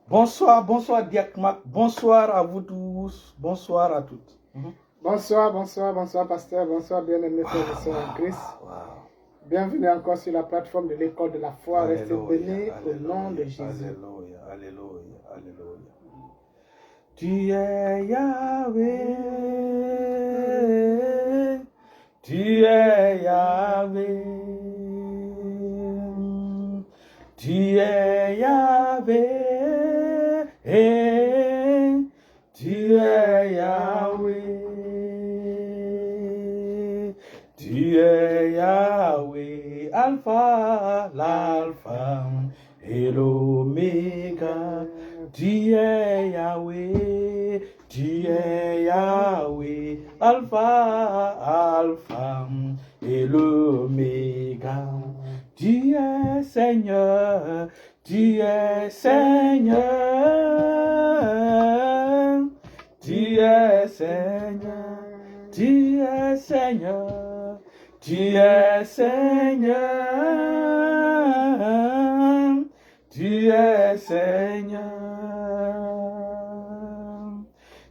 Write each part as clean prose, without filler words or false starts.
Bonsoir, bonsoir Diakmak, bonsoir à vous tous, bonsoir à toutes. Bonsoir, pasteur, bonsoir bien-aimés frères et sœurs en Christ. Bienvenue encore sur la plateforme de l'école de la foi. Restez bénis au nom de Jésus. Alléluia, alléluia, alléluia. Tu es Yahweh, tu es Yahweh, tu es Yahweh. Tu es Yahweh, tu es Yahweh, Alpha, l'Alpha et l'Oméga. Tu es Yahweh, tu es Yahweh, Alpha, Alpha et l'Oméga. Tu es Seigneur, tu es Seigneur, tu es Seigneur, tu es Seigneur, tu es Seigneur, tu es Seigneur,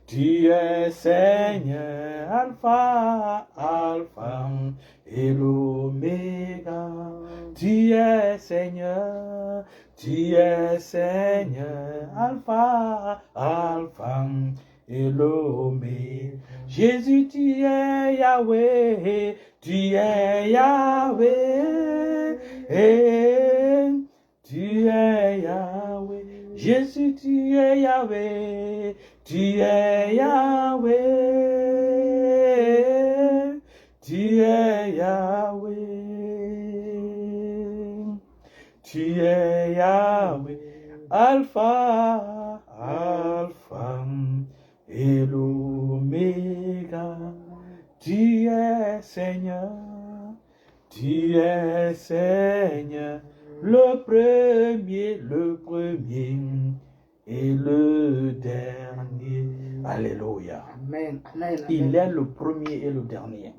tu es Seigneur, Alpha, Alpha et l'Oméga. Tu es Seigneur, tu es Seigneur, Alpha, Alpha et l'Oméga. Jésus, tu es Yahweh, tu es Yahweh, tu es Yahweh. Jésus, tu es Yahweh, tu es Yahweh, tu es Yahweh. Tu es Yahweh, Alpha, Alpha et l'Oméga. Tu es Seigneur, tu es Seigneur, le premier et le dernier. Alléluia. Amen, amen, amen. Il est le premier et le dernier.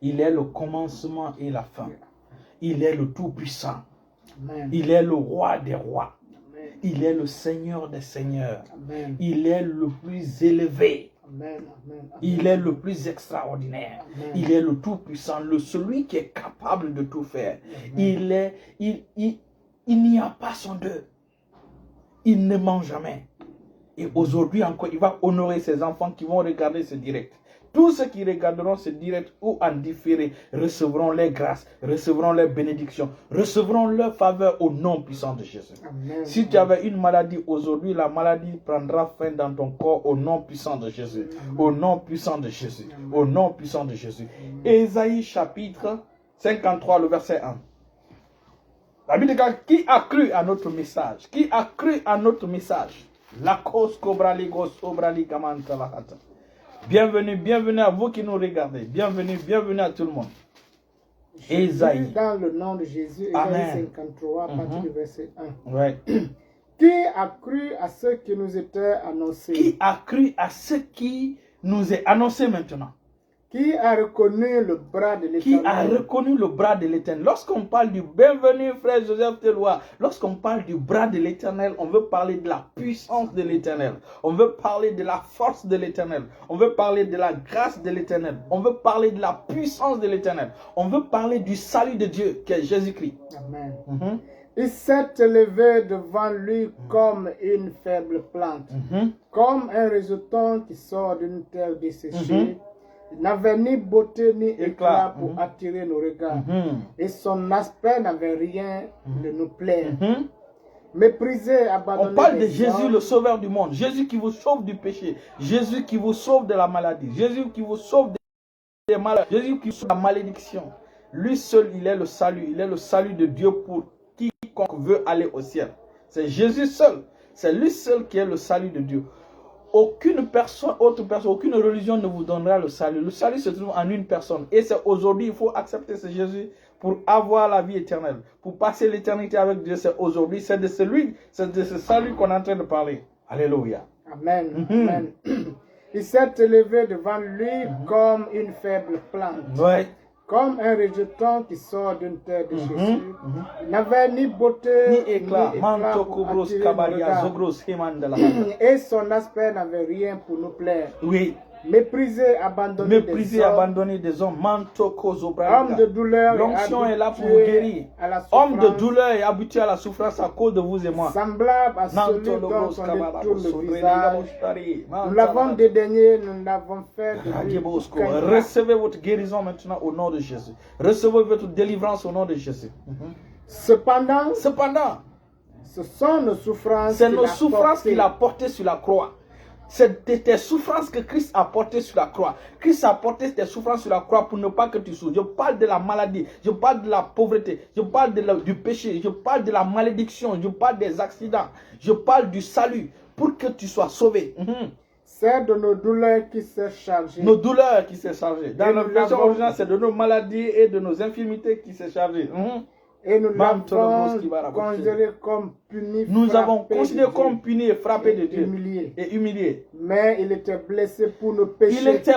Il est le commencement et la fin. Il est le Tout-Puissant. Amen. Il est le roi des rois. Amen. Il est le Seigneur des seigneurs. Amen. Il est le plus élevé. Amen, amen, amen. Il est le plus extraordinaire. Amen. Il est le Tout-Puissant, celui qui est capable de tout faire. Amen. Il n'y a pas son deux. Il ne ment jamais. Et aujourd'hui encore, il va honorer ses enfants qui vont regarder ce direct. Tous ceux qui regarderont ce direct ou en différé recevront les grâces, recevront les bénédictions, recevront leur faveur au nom puissant de Jésus. Amen. Si tu avais une maladie aujourd'hui, la maladie prendra fin dans ton corps au nom puissant de Jésus. Au nom puissant de Jésus. Au nom puissant de Jésus. Ésaïe chapitre 53, le verset 1. La Bible dit qui a cru à notre message? Qui a cru à notre message? La cause cobrali gosobrali kamanta lahata. Bienvenue, bienvenue à vous qui nous regardez. Bienvenue, bienvenue à tout le monde. Ésaïe. Dans le nom de Jésus, Ésaïe 53, à partir du verset 1. Ouais. Qui a cru à ce qui nous était annoncé? Qui a cru à ce qui nous est annoncé maintenant? Qui a reconnu le bras de l'Éternel? Qui a reconnu le bras de l'Éternel? Lorsqu'on parle du bienvenu, frère Joseph Teloua, lorsqu'on parle du bras de l'Éternel, on veut parler de la puissance de l'Éternel. On veut parler de la force de l'Éternel. On veut parler de la grâce de l'Éternel. On veut parler de la puissance de l'Éternel. On veut parler du salut de Dieu, qui est Jésus-Christ. Amen. Il s'est élevé devant lui comme une faible plante, comme un résultant qui sort d'une terre desséchée. Il n'avait ni beauté ni éclat pour attirer nos regards. Et son aspect n'avait rien de nous plaire. Méprisé, abandonné. On parle de Jésus, le sauveur du monde. Jésus qui vous sauve du péché. Jésus qui vous sauve de la maladie. Jésus qui vous sauve des maladies. Jésus qui vous sauve de la malédiction. Lui seul, il est le salut. Il est le salut de Dieu pour quiconque veut aller au ciel. C'est Jésus seul. C'est lui seul qui est le salut de Dieu. Aucune personne, autre personne, aucune religion ne vous donnera le salut. Le salut se trouve en une personne. Et c'est aujourd'hui, il faut accepter ce Jésus pour avoir la vie éternelle. Pour passer l'éternité avec Dieu, c'est aujourd'hui. C'est de ce salut qu'on est en train de parler. Alléluia. Amen. Amen. Il s'est élevé devant lui comme une faible plante. Ouais. Comme un rejeton qui sort d'une terre desséchée. Il n'avait ni beauté Ni éclat. pour Manto Kobros attirer nos Kabaria regards. Zogros Hemandala. Et son aspect n'avait rien pour nous plaire. Oui. Méprisé, abandonné Méprisé, des hommes, abandonné des hommes. Manto homme de Kozobranda. douleur et L'onction est là pour vous habitué guérir. à la Homme de souffrance, douleur et habitué à la souffrance à cause de vous et moi. semblable à celui Nanto dont Logros on Kabara détourne le Bosodre visage. Gaboshari. Nous l'avons dédaigné, nous l'avons fait de lui Ragebosko. aucun grâce. Recevez votre guérison maintenant au nom de Jésus. Recevez votre délivrance au nom de Jésus. Cependant, Cependant, ce sont nos souffrances c'est qu'il nos a souffrances portées. qu'il a portées sur la croix. C'est tes souffrances que Christ a portées sur la croix. Christ a porté tes souffrances sur la croix pour ne pas que tu souffres. Je parle de la maladie, je parle de la pauvreté, je parle du péché, je parle de la malédiction, je parle des accidents, je parle du salut pour que tu sois sauvé. C'est de nos douleurs qui s'est chargé. Nos douleurs qui s'est chargé. Dans Et la nous version l'avons- originale, c'est de nos maladies et de nos infirmités qui s'est chargé. Et nous Manto l'avons Logros Kibara Bosodre. considéré comme puni, Nous avons frappé de considéré Dieu comme puni et frappé de et Dieu humilié. et humilié. Mais il était blessé pour nos Il péchés. était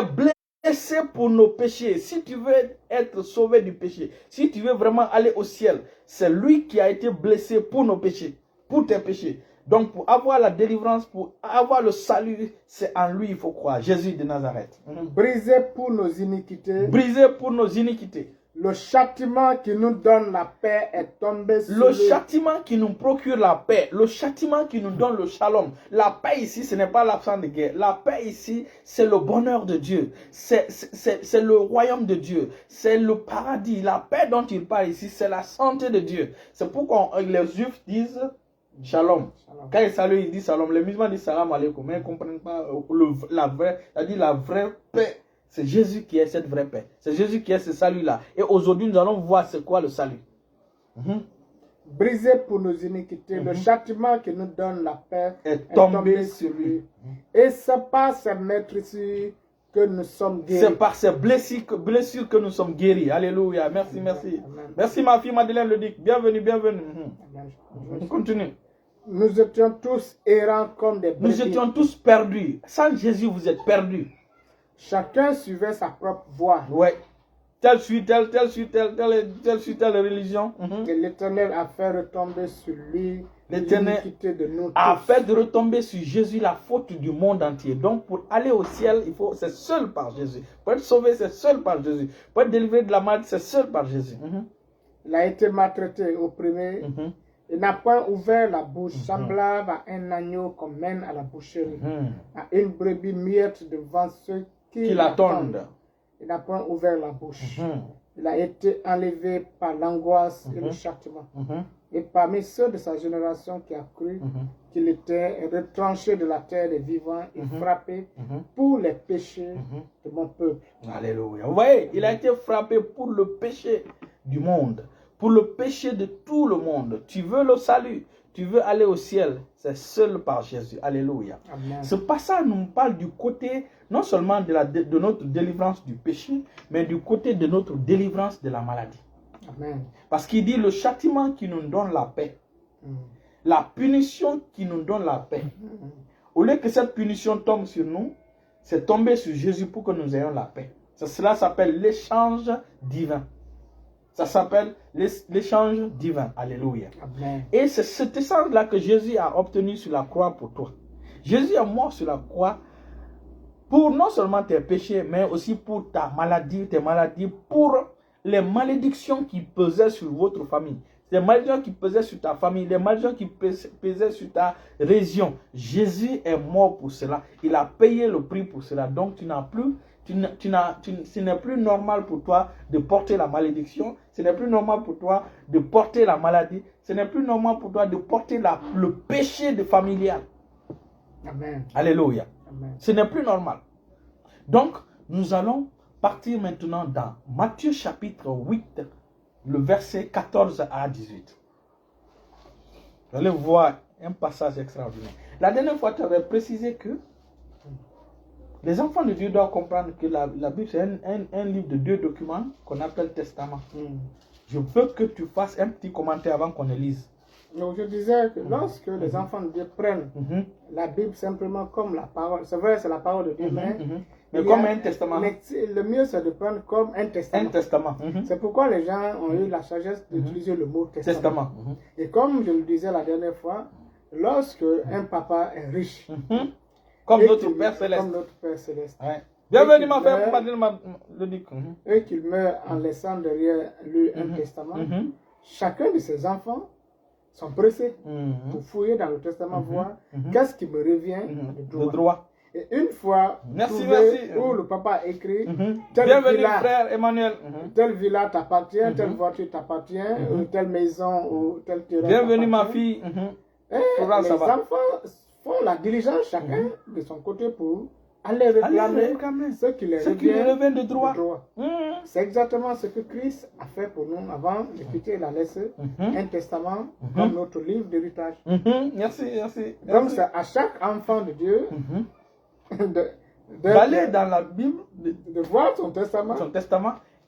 blessé pour nos péchés. Si tu veux être sauvé du péché, si tu veux vraiment aller au ciel, c'est lui qui a été blessé pour nos péchés, pour tes péchés. Donc pour avoir la délivrance, pour avoir le salut, c'est en lui il faut croire. Jésus de Nazareth. Brisé pour nos iniquités. Brisé pour nos iniquités. Le châtiment qui nous donne la paix est tombé sur Le lui. châtiment qui nous procure la paix, le châtiment qui nous donne le shalom. La paix ici, ce n'est pas l'absence de guerre. La paix ici, c'est le bonheur de Dieu. C'est le royaume de Dieu. C'est le paradis. La paix dont il parle ici, c'est la santé de Dieu. C'est pourquoi les Juifs disent shalom. Quand ils saluent, ils disent shalom. Les musulmans disent salam alaikum. Mais ils ne comprennent pas la vraie paix. C'est Jésus qui est cette vraie paix. C'est Jésus qui est ce salut-là. Et aujourd'hui, nous allons voir c'est quoi le salut. Brisé pour nos iniquités. Le châtiment qui nous donne la paix Est tombé sur lui. Et c'est par ses maîtrises que nous sommes guéris. C'est par ces blessures que nous sommes guéris. Alléluia. Merci, merci. Amen. Merci ma fille Madeleine Ledic. Bienvenue, bienvenue. Amen. On continue. Nous étions tous errants comme des Nous brebis. étions tous perdus. Sans Jésus, vous êtes perdus. Chacun suivait sa propre voie. Ouais. Telle suit telle religion. Et l'Éternel a fait retomber sur lui L'Éternel l'iniquité de nous a tous. fait de retomber sur Jésus la faute du monde entier. Donc pour aller au ciel, c'est seul par Jésus. Pour être sauvé, c'est seul par Jésus. Pour être délivré de la maladie, c'est seul par Jésus. Il a été maltraité, opprimé. Il n'a point ouvert la bouche, semblable à un agneau qu'on mène à la boucherie, à une brebis muette devant ceux qui l'attendent. Il n'a point ouvert la bouche. Il a été enlevé par l'angoisse et le châtiment. Et parmi ceux de sa génération qui a cru qu'il était retranché de la terre des vivants et frappé pour les péchés de mon peuple. Alléluia. Vous voyez, il a été frappé pour le péché du monde, pour le péché de tout le monde. Tu veux le salut, tu veux aller au ciel, c'est seul par Jésus. Alléluia. Amen. Ce passage nous parle du côté, non seulement de notre délivrance du péché, mais du côté de notre délivrance de la maladie. Amen. Parce qu'il dit le châtiment qui nous donne la paix, la punition qui nous donne la paix. Au lieu que cette punition tombe sur nous, c'est tombé sur Jésus pour que nous ayons la paix. Cela s'appelle l'échange divin. Ça s'appelle l'échange divin. Alléluia. Amen. Et c'est cet échange-là que Jésus a obtenu sur la croix pour toi. Jésus est mort sur la croix pour non seulement tes péchés, mais aussi pour ta maladie, tes maladies, pour les malédictions qui pesaient sur votre famille. Les malédictions qui pesaient sur ta famille, les malédictions qui pesaient sur ta région. Jésus est mort pour cela. Il a payé le prix pour cela. Donc ce n'est plus normal pour toi de porter la malédiction. Ce n'est plus normal pour toi de porter la maladie. Ce n'est plus normal pour toi de porter le péché de familial. Amen. Alléluia. Amen. Ce n'est plus normal. Donc, nous allons partir maintenant dans Matthieu chapitre 8, le verset 14 à 18. Vous allez voir un passage extraordinaire. La dernière fois, tu avais précisé que les enfants de Dieu doivent comprendre que la Bible, c'est un livre de 2 documents qu'on appelle testament. Je veux que tu fasses un petit commentaire avant qu'on le lise. Donc je disais que lorsque les enfants de Dieu prennent la Bible simplement comme la parole, c'est vrai, c'est la parole de Dieu, mais Mais comme un testament. Mais le mieux, c'est de prendre comme un testament. Un testament. C'est pourquoi les gens ont eu la sagesse d'utiliser le mot testament. Testament. Et comme je le disais la dernière fois, lorsque un papa est riche, comme et notre qu'il- Père Céleste. comme notre Père Céleste, Ouais. Bienvenue, qu'il ma frère, meurt- pour parler le dit. et qu'il meurt en laissant derrière lui un testament, chacun de ses enfants sont pressés pour fouiller dans le testament, voir qu'est-ce qui me revient de Le droit. droit. Et une fois Merci, trouvé merci. où le papa a écrit telle Bienvenue, villa, frère Emmanuel. telle villa t'appartient, telle voiture t'appartient, ou telle maison ou tel terrain Bienvenue, ma t'appartient. fille. Et Florence, les ça va. enfants font la diligence chacun de son côté pour aller réclamer Allez, réclamer ce qui les ce qui lui revient revient de droit. C'est exactement ce que Christ a fait pour nous avant de quitter. Il a laissé un testament comme notre livre d'héritage. Merci, merci. Donc c'est à chaque enfant de Dieu D'aller dans la Bible, de voir son testament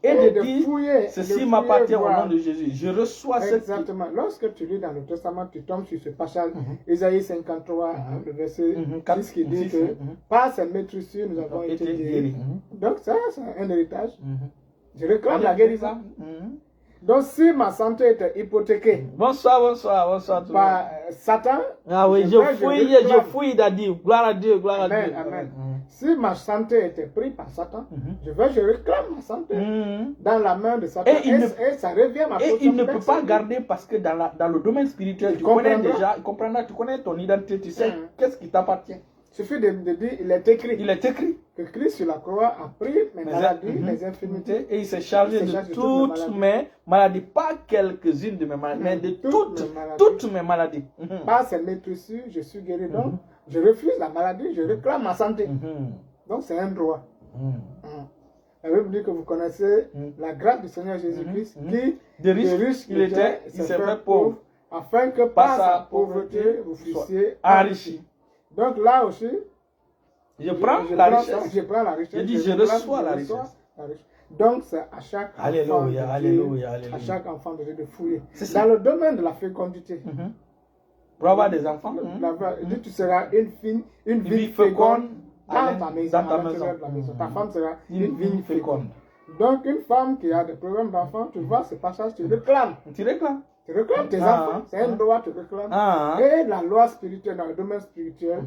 et de dire fouiller, ceci de m'appartient au voir. nom de Jésus. Je reçois ce qui... Exactement. Lorsque tu lis dans le testament, tu tombes sur ce passage, Isaïe 53, le verset 6 qui dit que par sa maîtrise, nous avons été guéris. Donc ça, c'est un héritage. Je réclame la guérison. Donc si ma santé était hypothéquée Bonsoir, bonsoir, bonsoir. Tout le monde. par Satan, Ah oui, je réclame. fouille d'Adi. Gloire à Dieu, gloire à Amen, Dieu. amen. Si ma santé était prise par Satan, je réclame ma santé dans la main de Satan. Et il ne- Et ça revient à ma Et il ne peut personne. pas garder parce que dans le domaine spirituel, Il tu connais comprendra. déjà, il comprendra, tu connais ton identité, tu sais qu'est-ce qui t'appartient. Il suffit de dire, il est écrit Il est écrit. que Christ sur la croix a pris mes maladies, mes infirmités. Et il s'est chargé Il s'est de chargé de toutes mes maladies, pas quelques-unes de mes maladies, mais de toutes mes maladies. Par ses maîtrises, je suis guéri. Donc, je refuse la maladie, je réclame ma santé. Donc, c'est un droit. La Bible dit que vous connaissez la grâce du Seigneur Jésus-Christ qui, De riche qu'il était, il s'est fait pauvre, afin que par sa pauvreté, vous fussiez enrichi. Donc, là aussi, Je prends la richesse. Je prends la richesse. Je dis, je réclame, reçois la reçois richesse. la richesse. Donc, c'est à chaque enfant Alléluia, de Dieu, alléluia, alléluia. à chaque enfant de Dieu de fouiller. C'est ça. Dans le domaine de la fécondité, Pour avoir des enfants. il dit, tu seras une féconde vigne féconde dans ta dans maison, ta à l'intérieur maison. de la maison. Ta femme sera Une une vigne féconde. féconde. Donc, une femme qui a des problèmes d'enfants, tu vois ce passage, tu réclames. Tu réclames. Tu réclames tes enfants, c'est un droit, tu réclames. Et la loi spirituelle, dans le domaine spirituel,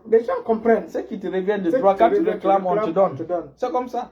les gens comprennent. Ce qui te revient de Ce droit, qui quand te tu revient, réclames, on te donne. on te donne. C'est comme ça.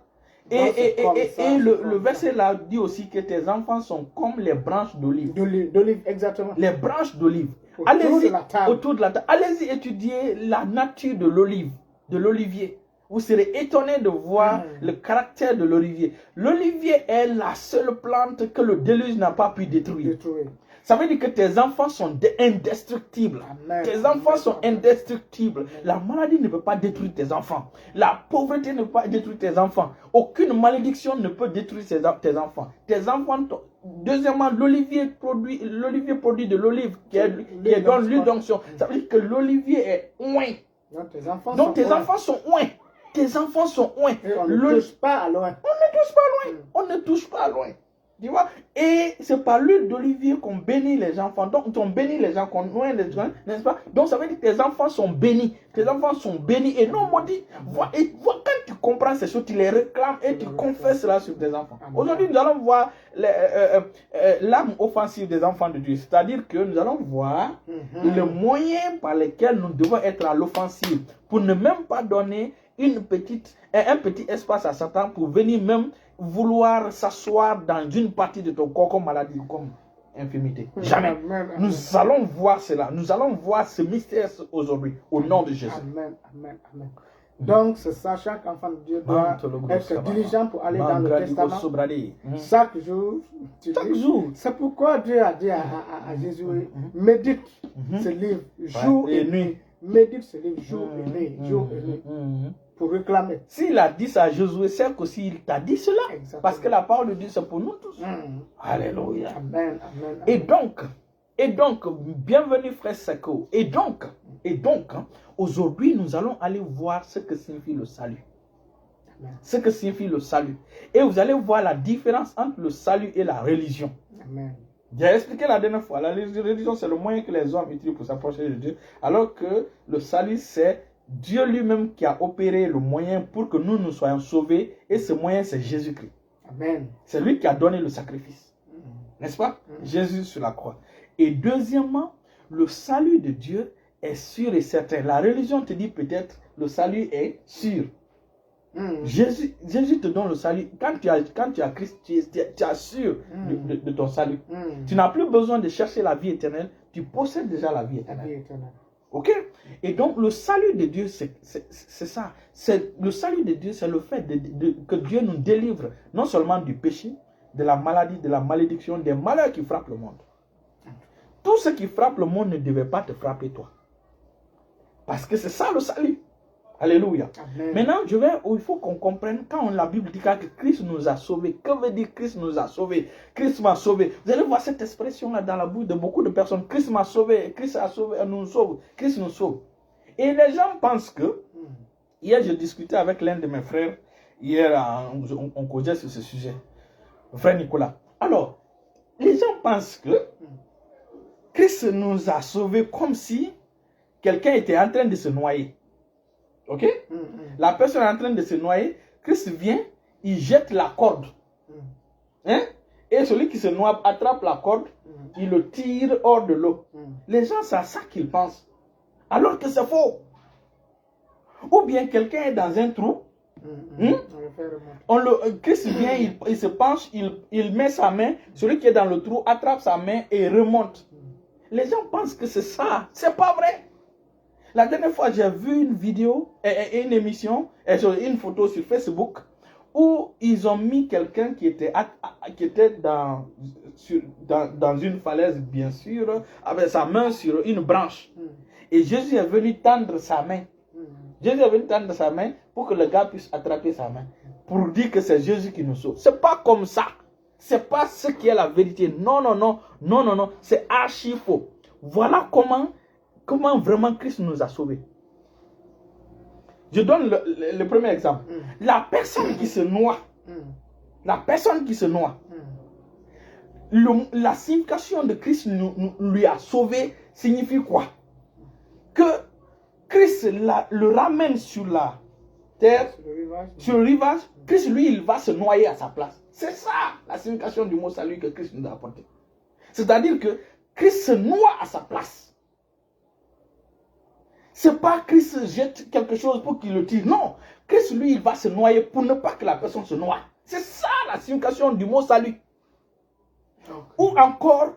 Non, c'est comme ça, Et c'est le comme verset ça. là dit aussi que tes enfants sont comme les branches d'olive. D'olive, exactement. Les branches d'olive. Autour Allez-y, de la table. autour de la table. Allez-y étudier la nature de l'olive, de l'olivier. Vous serez étonné de voir le caractère de l'olivier. L'olivier est la seule plante que le déluge n'a pas pu détruire. Détruire. Ça veut dire que tes enfants sont indestructibles. Amen. Tes enfants sont indestructibles. La maladie ne peut pas détruire tes enfants. La pauvreté ne peut pas détruire tes enfants. Aucune malédiction ne peut détruire tes enfants. Tes enfants. Deuxièmement, l'olivier produit de l'olive qui est dans l'huile d'onction. Ça veut dire que l'olivier est oint. Donc tes enfants Donc sont tes loin. enfants sont oint. Tes enfants sont oint. Et on ne touche pas à loin. On ne touche pas loin. On ne touche pas loin. Tu vois? Et c'est par l'huile d'olivier qu'on bénit les enfants. Donc, on bénit les gens, qu'on noie les gens, n'est-ce pas? Donc, ça veut dire que tes enfants sont bénis. Tes enfants sont bénis et non maudits. Vois, quand tu comprends ces choses, tu les réclames et tu confesses cela sur tes enfants. Aujourd'hui, nous allons voir l'âme offensive des enfants de Dieu. C'est-à-dire que nous allons voir le moyen par lequel nous devons être à l'offensive pour ne même pas donner un petit espace à Satan pour venir même vouloir s'asseoir dans une partie de ton corps comme maladie ou comme infirmité. Jamais. Amen, amen. Nous allons voir cela. Nous allons voir ce mystère aujourd'hui au nom de Jésus. Amen, amen, amen. Donc, c'est ça, chaque enfant de Dieu doit être diligent pour aller dans le testament. Chaque jour, c'est pourquoi Dieu a dit à Jésus, médite ce livre jour et nuit. Médite ce livre jour et nuit, jour et nuit, pour réclamer. S'il a dit ça à Josué, c'est qu'aussi il t'a dit cela. Exactement. Parce que la parole de Dieu, c'est pour nous tous. Alléluia. Amen, amen, amen. Et donc, bienvenue frère Seko. Et donc, aujourd'hui, nous allons aller voir ce que signifie le salut. Amen. Ce que signifie le salut. Et vous allez voir la différence entre le salut et la religion. Amen. J'ai expliqué la dernière fois, la religion c'est le moyen que les hommes utilisent pour s'approcher de Dieu, alors que le salut c'est Dieu lui-même qui a opéré le moyen pour que nous soyons sauvés. Et ce moyen, c'est Jésus-Christ. Amen. C'est lui qui a donné le sacrifice. N'est-ce pas? Jésus sur la croix. Et deuxièmement, le salut de Dieu est sûr et certain. La religion te dit peut-être le salut est sûr. Jésus te donne le salut. Quand tu as Christ, tu es sûr de ton salut. Tu n'as plus besoin de chercher la vie éternelle. Tu possèdes déjà la vie éternelle. Ok? Et donc le salut de Dieu, c'est ça. Le salut de Dieu, c'est le fait que Dieu nous délivre non seulement du péché, de la maladie, de la malédiction, des malheurs qui frappent le monde. Tout ce qui frappe le monde ne devait pas te frapper toi. Parce que c'est ça le salut. Alléluia. Amen. Maintenant, il faut qu'on comprenne quand la Bible dit que Christ nous a sauvés. Que veut dire Christ nous a sauvés? Christ m'a sauvé. Vous allez voir cette expression-là dans la bouche de beaucoup de personnes. Christ m'a sauvé. Christ a sauvé, nous sauve. Christ nous sauve. Et les gens pensent que, hier je discutais avec l'un de mes frères, hier on causait sur ce sujet, le frère Nicolas. Alors, les gens pensent que Christ nous a sauvés comme si quelqu'un était en train de se noyer. Ok? La personne est en train de se noyer. Christ vient, il jette la corde. Hein? Et celui qui se noie attrape la corde, il le tire hors de l'eau. Les gens, c'est ça qu'ils pensent. Alors que c'est faux. Ou bien quelqu'un est dans un trou. Christ vient, il se penche, il met sa main. Celui qui est dans le trou attrape sa main et remonte. Les gens pensent que c'est ça. C'est pas vrai. La dernière fois, j'ai vu une vidéo, une émission, une photo sur Facebook où ils ont mis quelqu'un qui était dans une falaise, bien sûr, avec sa main sur une branche. Et Jésus est venu tendre sa main. Jésus est venu tendre sa main pour que le gars puisse attraper sa main. Pour dire que c'est Jésus qui nous sauve. C'est pas comme ça. C'est pas ce qui est la vérité. Non. C'est archi faux. Voilà comment vraiment Christ nous a sauvés. Je donne le premier exemple. La personne qui se noie, la signification de Christ lui a sauvé signifie quoi? Que Christ le ramène sur la terre, sur le rivage, Christ lui il va se noyer à sa place. C'est ça la signification du mot salut que Christ nous a apporté. C'est-à-dire que Christ se noie à sa place. C'est pas Christ jette quelque chose pour qu'il le tire. Non. Christ, lui, il va se noyer pour ne pas que la personne se noie. C'est ça la signification du mot salut. Ou encore,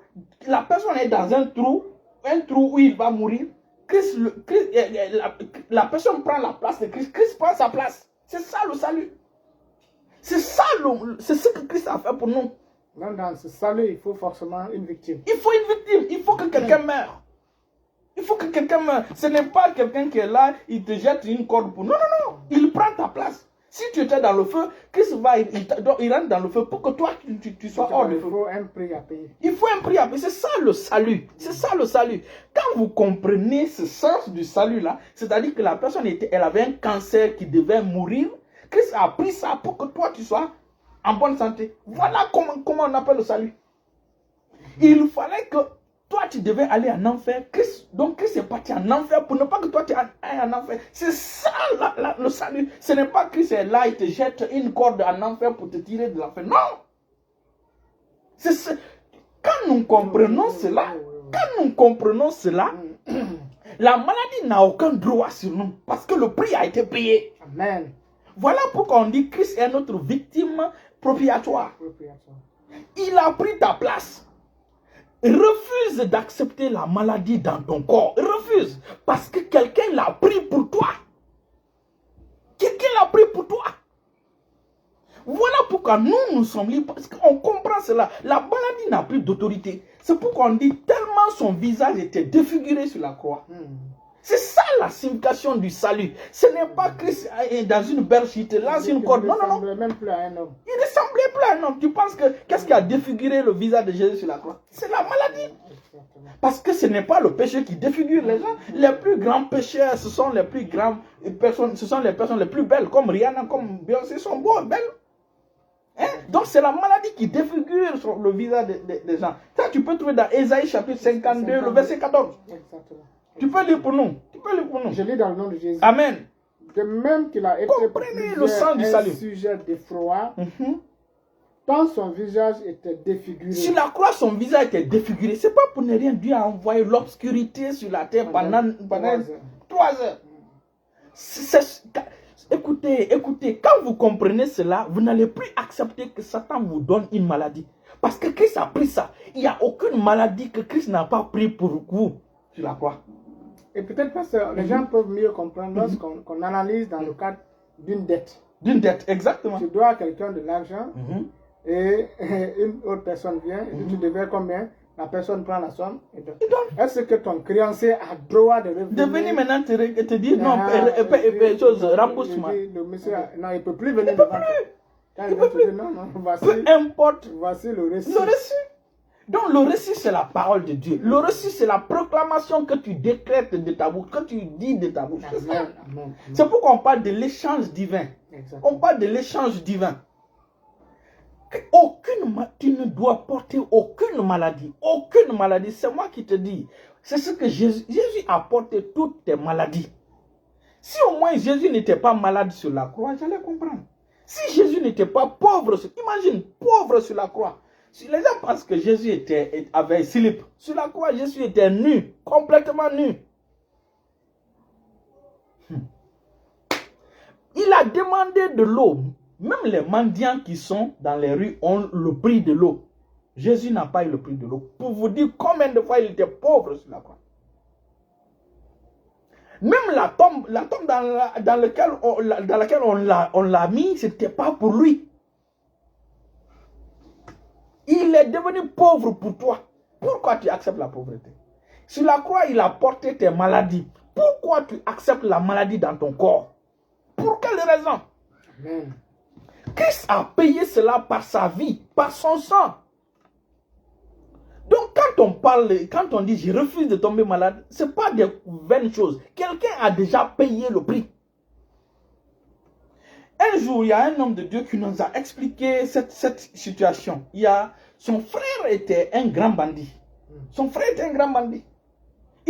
la personne est dans un trou où il va mourir. La personne prend la place de Christ. Christ prend sa place. C'est ça le salut. C'est ce que Christ a fait pour nous. Non, dans ce salut, il faut forcément une victime. Il faut une victime. Il faut que quelqu'un meure. Il faut que quelqu'un meure. Ce n'est pas quelqu'un qui est là, il te jette une corde pour... Non. Il prend ta place. Si tu étais dans le feu, Christ il rentre dans le feu pour que toi, tu sois hors du feu. Il faut un prix à payer. Il faut un prix à payer. C'est ça le salut. C'est ça le salut. Quand vous comprenez ce sens du salut là, c'est-à-dire que la personne elle avait un cancer qui devait mourir. Christ a pris ça pour que toi, tu sois en bonne santé. Voilà comment on appelle le salut. Il fallait que toi, tu devais aller en enfer. Donc, Christ est parti en enfer pour ne pas que toi, tu ailles en enfer. C'est ça le salut. Ce n'est pas Christ est là, il te jette une corde en enfer pour te tirer de l'enfer. Non. Quand nous comprenons cela, la maladie n'a aucun droit sur nous. Parce que le prix a été payé. Amen. Voilà pourquoi on dit que Christ est notre victime propiatoire. Il a pris ta place. Refuse d'accepter la maladie dans ton corps. Refuse. Parce que quelqu'un l'a pris pour toi. Quelqu'un l'a pris pour toi. Voilà pourquoi nous sommes libres. Parce qu'on comprend cela. La maladie n'a plus d'autorité. C'est pourquoi on dit tellement son visage était défiguré sur la croix. C'est ça la signification du salut. Ce n'est pas Christ dans une berge, il te lance une corde. Non. Il ne ressemblait même plus à un homme. Il ne ressemblait plus à un homme. Tu penses que qu'est-ce qui a défiguré le visage de Jésus sur la croix? C'est la maladie. Parce que ce n'est pas le péché qui défigure les gens. Les plus grands pécheurs, ce sont les plus grandes personnes, ce sont les personnes les plus belles, comme Rihanna, comme Beyoncé, sont beaux, belles. Donc c'est la maladie qui défigure sur le visage des gens. Ça, tu peux trouver dans Ésaïe chapitre 52, le verset 14. Exactement. Tu peux lire pour nous. peux lire pour nous. Je lis dans le nom de Jésus. Amen. De même qu'il a été Comprenez le sang du un salut. sujet d'effroi, tant son visage était défiguré. Sur la croix, son visage était défiguré. C'est pas pour ne rien. Dieu a envoyé l'obscurité sur la terre pendant 3 heures. Écoutez, quand vous comprenez cela, vous n'allez plus accepter que Satan vous donne une maladie. Parce que Christ a pris ça. Il n'y a aucune maladie que Christ n'a pas pris pour vous sur la croix. Et peut-être parce que les gens peuvent mieux comprendre lorsqu'on analyse dans le cadre d'une dette. D'une dette, exactement. Tu dois à quelqu'un de l'argent et une autre personne vient et tu devais combien? La personne prend la somme et donc, est-ce que ton créancier a droit de revenir? De venir maintenant te dire non, rembourse-moi. Le monsieur, non, il ne peut plus venir devant toi. Il peut plus. Non, voici, peu importe. Voici le récit. Le récit. Donc le récit, c'est la parole de Dieu. Le récit, c'est la proclamation que tu décrètes de ta bouche, que tu dis de ta bouche. C'est pourquoi on parle de l'échange divin. Exactement. On parle de l'échange divin. Tu ne dois porter aucune maladie. Aucune maladie. C'est moi qui te dis. C'est ce que Jésus a porté toutes tes maladies. Si au moins Jésus n'était pas malade sur la croix, j'allais comprendre. Si Jésus n'était pas pauvre, imagine, pauvre sur la croix. Si les gens pensent que Jésus avait un slip, sur la croix, Jésus était nu, complètement nu. Il a demandé de l'eau. Même les mendiants qui sont dans les rues ont le prix de l'eau. Jésus n'a pas eu le prix de l'eau. Pour vous dire combien de fois il était pauvre sur la croix. Même la tombe dans laquelle on l'a mis, ce n'était pas pour lui. Il est devenu pauvre pour toi. Pourquoi tu acceptes la pauvreté? Sur la croix, il a porté tes maladies. Pourquoi tu acceptes la maladie dans ton corps? Pour quelle raison? Amen. Christ a payé cela par sa vie, par son sang. Donc quand on dit je refuse de tomber malade, ce n'est pas des vaines choses. Quelqu'un a déjà payé le prix. Un jour, il y a un homme de Dieu qui nous a expliqué cette situation. Son frère était un grand bandit. Son frère était un grand bandit.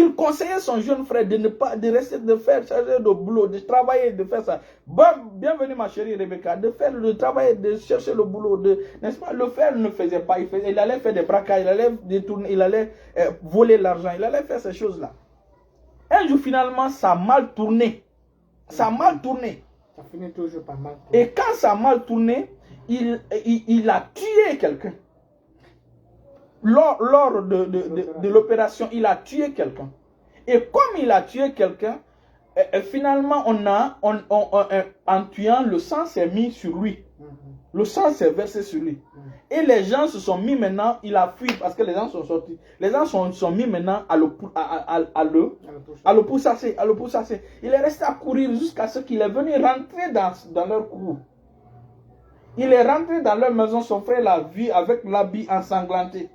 Il conseillait son jeune frère de rester, de faire charger de boulot, de travailler, de faire ça. Bienvenue ma chérie Rebecca, de faire le travail, de chercher le boulot, n'est-ce pas? Le frère ne faisait pas, il allait faire des braquages, il allait détourner, il allait voler l'argent, il allait faire ces choses-là. Un jour finalement, ça a mal tourné. Ça a mal tourné. Ça finit toujours par mal tourner. Et quand ça a mal tourné, il a tué quelqu'un. Lors de l'opération, il a tué quelqu'un. Et comme il a tué quelqu'un, finalement, en tuant, le sang s'est mis sur lui. Le sang s'est versé sur lui. Et les gens se sont mis maintenant, il a fui parce que les gens sont sortis. Les gens sont mis maintenant à le pousser. Il est resté à courir jusqu'à ce qu'il est venu rentrer dans leur cour. Il est rentré dans leur maison, son frère l'a vu avec l'habit ensanglanté.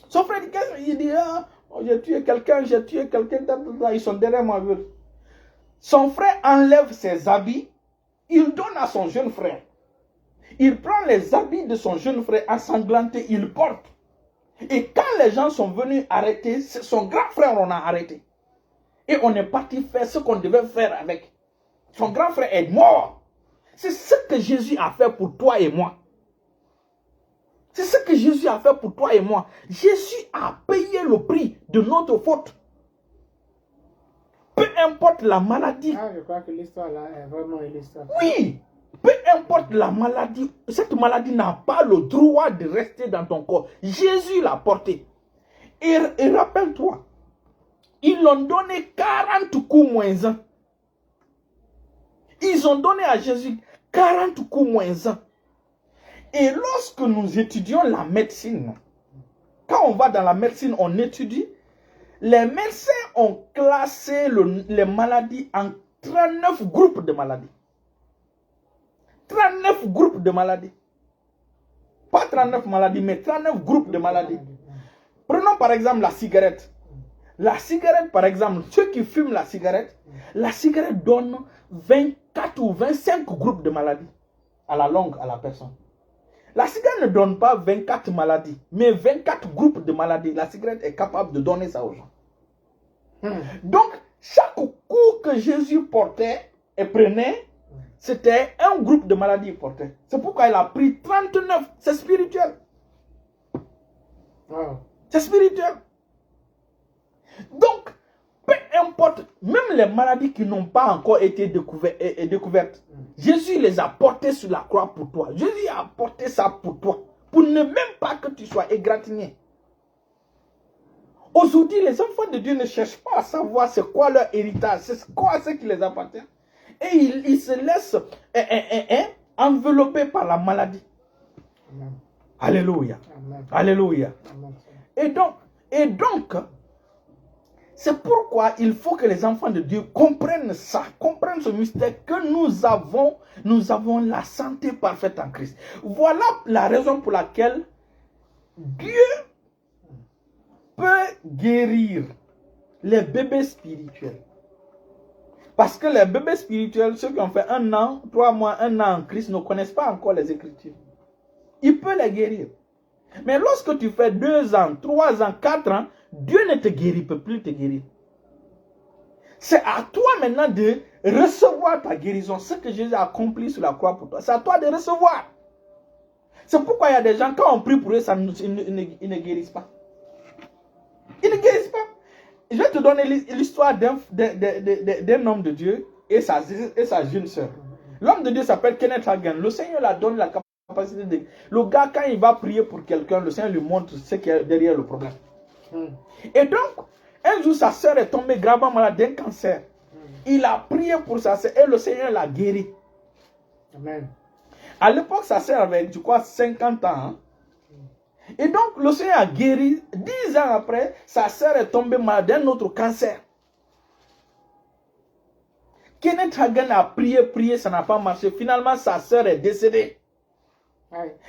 Son frère dit, j'ai tué quelqu'un, ils sont derrière moi. Son frère enlève ses habits, il donne à son jeune frère. Il prend les habits de son jeune frère ensanglanté, il porte. Et quand les gens sont venus arrêter, son grand frère on a arrêté. Et on est parti faire ce qu'on devait faire avec. Son grand frère est mort. C'est ce que Jésus a fait pour toi et moi. C'est ce que Jésus a fait pour toi et moi. Jésus a payé le prix de notre faute. Peu importe la maladie. Je crois que l'histoire là est vraiment une histoire. Oui. Peu importe la maladie. Cette maladie n'a pas le droit de rester dans ton corps. Jésus l'a porté. Et rappelle-toi, ils l'ont donné 40 coups moins 1. Ils ont donné à Jésus 40 coups moins 1. Et lorsque nous étudions la médecine, quand on va dans la médecine, on étudie, les médecins ont classé les maladies en 39 groupes de maladies. 39 groupes de maladies. Pas 39 maladies, mais 39 groupes de maladies. Prenons par exemple la cigarette. La cigarette, par exemple, ceux qui fument la cigarette donne 24 ou 25 groupes de maladies à la longue à la personne. La cigarette ne donne pas 24 maladies, mais 24 groupes de maladies. La cigarette est capable de donner ça aux gens. Donc, que Jésus portait et prenait, c'était un groupe de maladies qu'il portait. C'est pourquoi il a pris 39. C'est spirituel. Wow. C'est spirituel. Donc, peu importe, même les maladies qui n'ont pas encore été découvertes, Jésus les a portées sur la croix pour toi. Jésus a porté ça pour toi. Pour ne même pas que tu sois égratigné. Aujourd'hui, les enfants de Dieu ne cherchent pas à savoir c'est quoi leur héritage, c'est quoi ce qui les appartient. Et ils se laissent envelopper par la maladie. Amen. Alléluia. Amen. Alléluia. Amen. Et donc, c'est pourquoi il faut que les enfants de Dieu comprennent ça, comprennent ce mystère que nous avons la santé parfaite en Christ. Voilà la raison pour laquelle Dieu peut guérir les bébés spirituels. Parce que les bébés spirituels, ceux qui ont fait 1 an, 3 mois, 1 an en Christ, ne connaissent pas encore les Écritures. Il peut les guérir. Mais lorsque tu fais 2 ans, 3 ans, 4 ans, Dieu ne te guérit, peut plus te guérir. C'est à toi maintenant de recevoir ta guérison. Ce que Jésus a accompli sur la croix pour toi, c'est à toi de recevoir. C'est pourquoi il y a des gens, quand on prie pour eux, ils ne guérissent pas. Ils ne guérissent pas. Je vais te donner l'histoire d'un homme de Dieu et sa jeune sœur. L'homme de Dieu s'appelle Kenneth Hagin. Le Seigneur lui donne la capacité de... Le gars, quand il va prier pour quelqu'un, le Seigneur lui montre ce qui est derrière le problème. Et donc, un jour, sa sœur est tombée gravement malade d'un cancer. Il a prié pour sa sœur et le Seigneur l'a guéri. Amen. À l'époque, sa sœur avait, je crois, 50 ans. Hein? Et donc, le Seigneur a guéri. 10 ans après, sa sœur est tombée malade d'un autre cancer. Kenneth Hagin a prié, ça n'a pas marché. Finalement, sa sœur est décédée.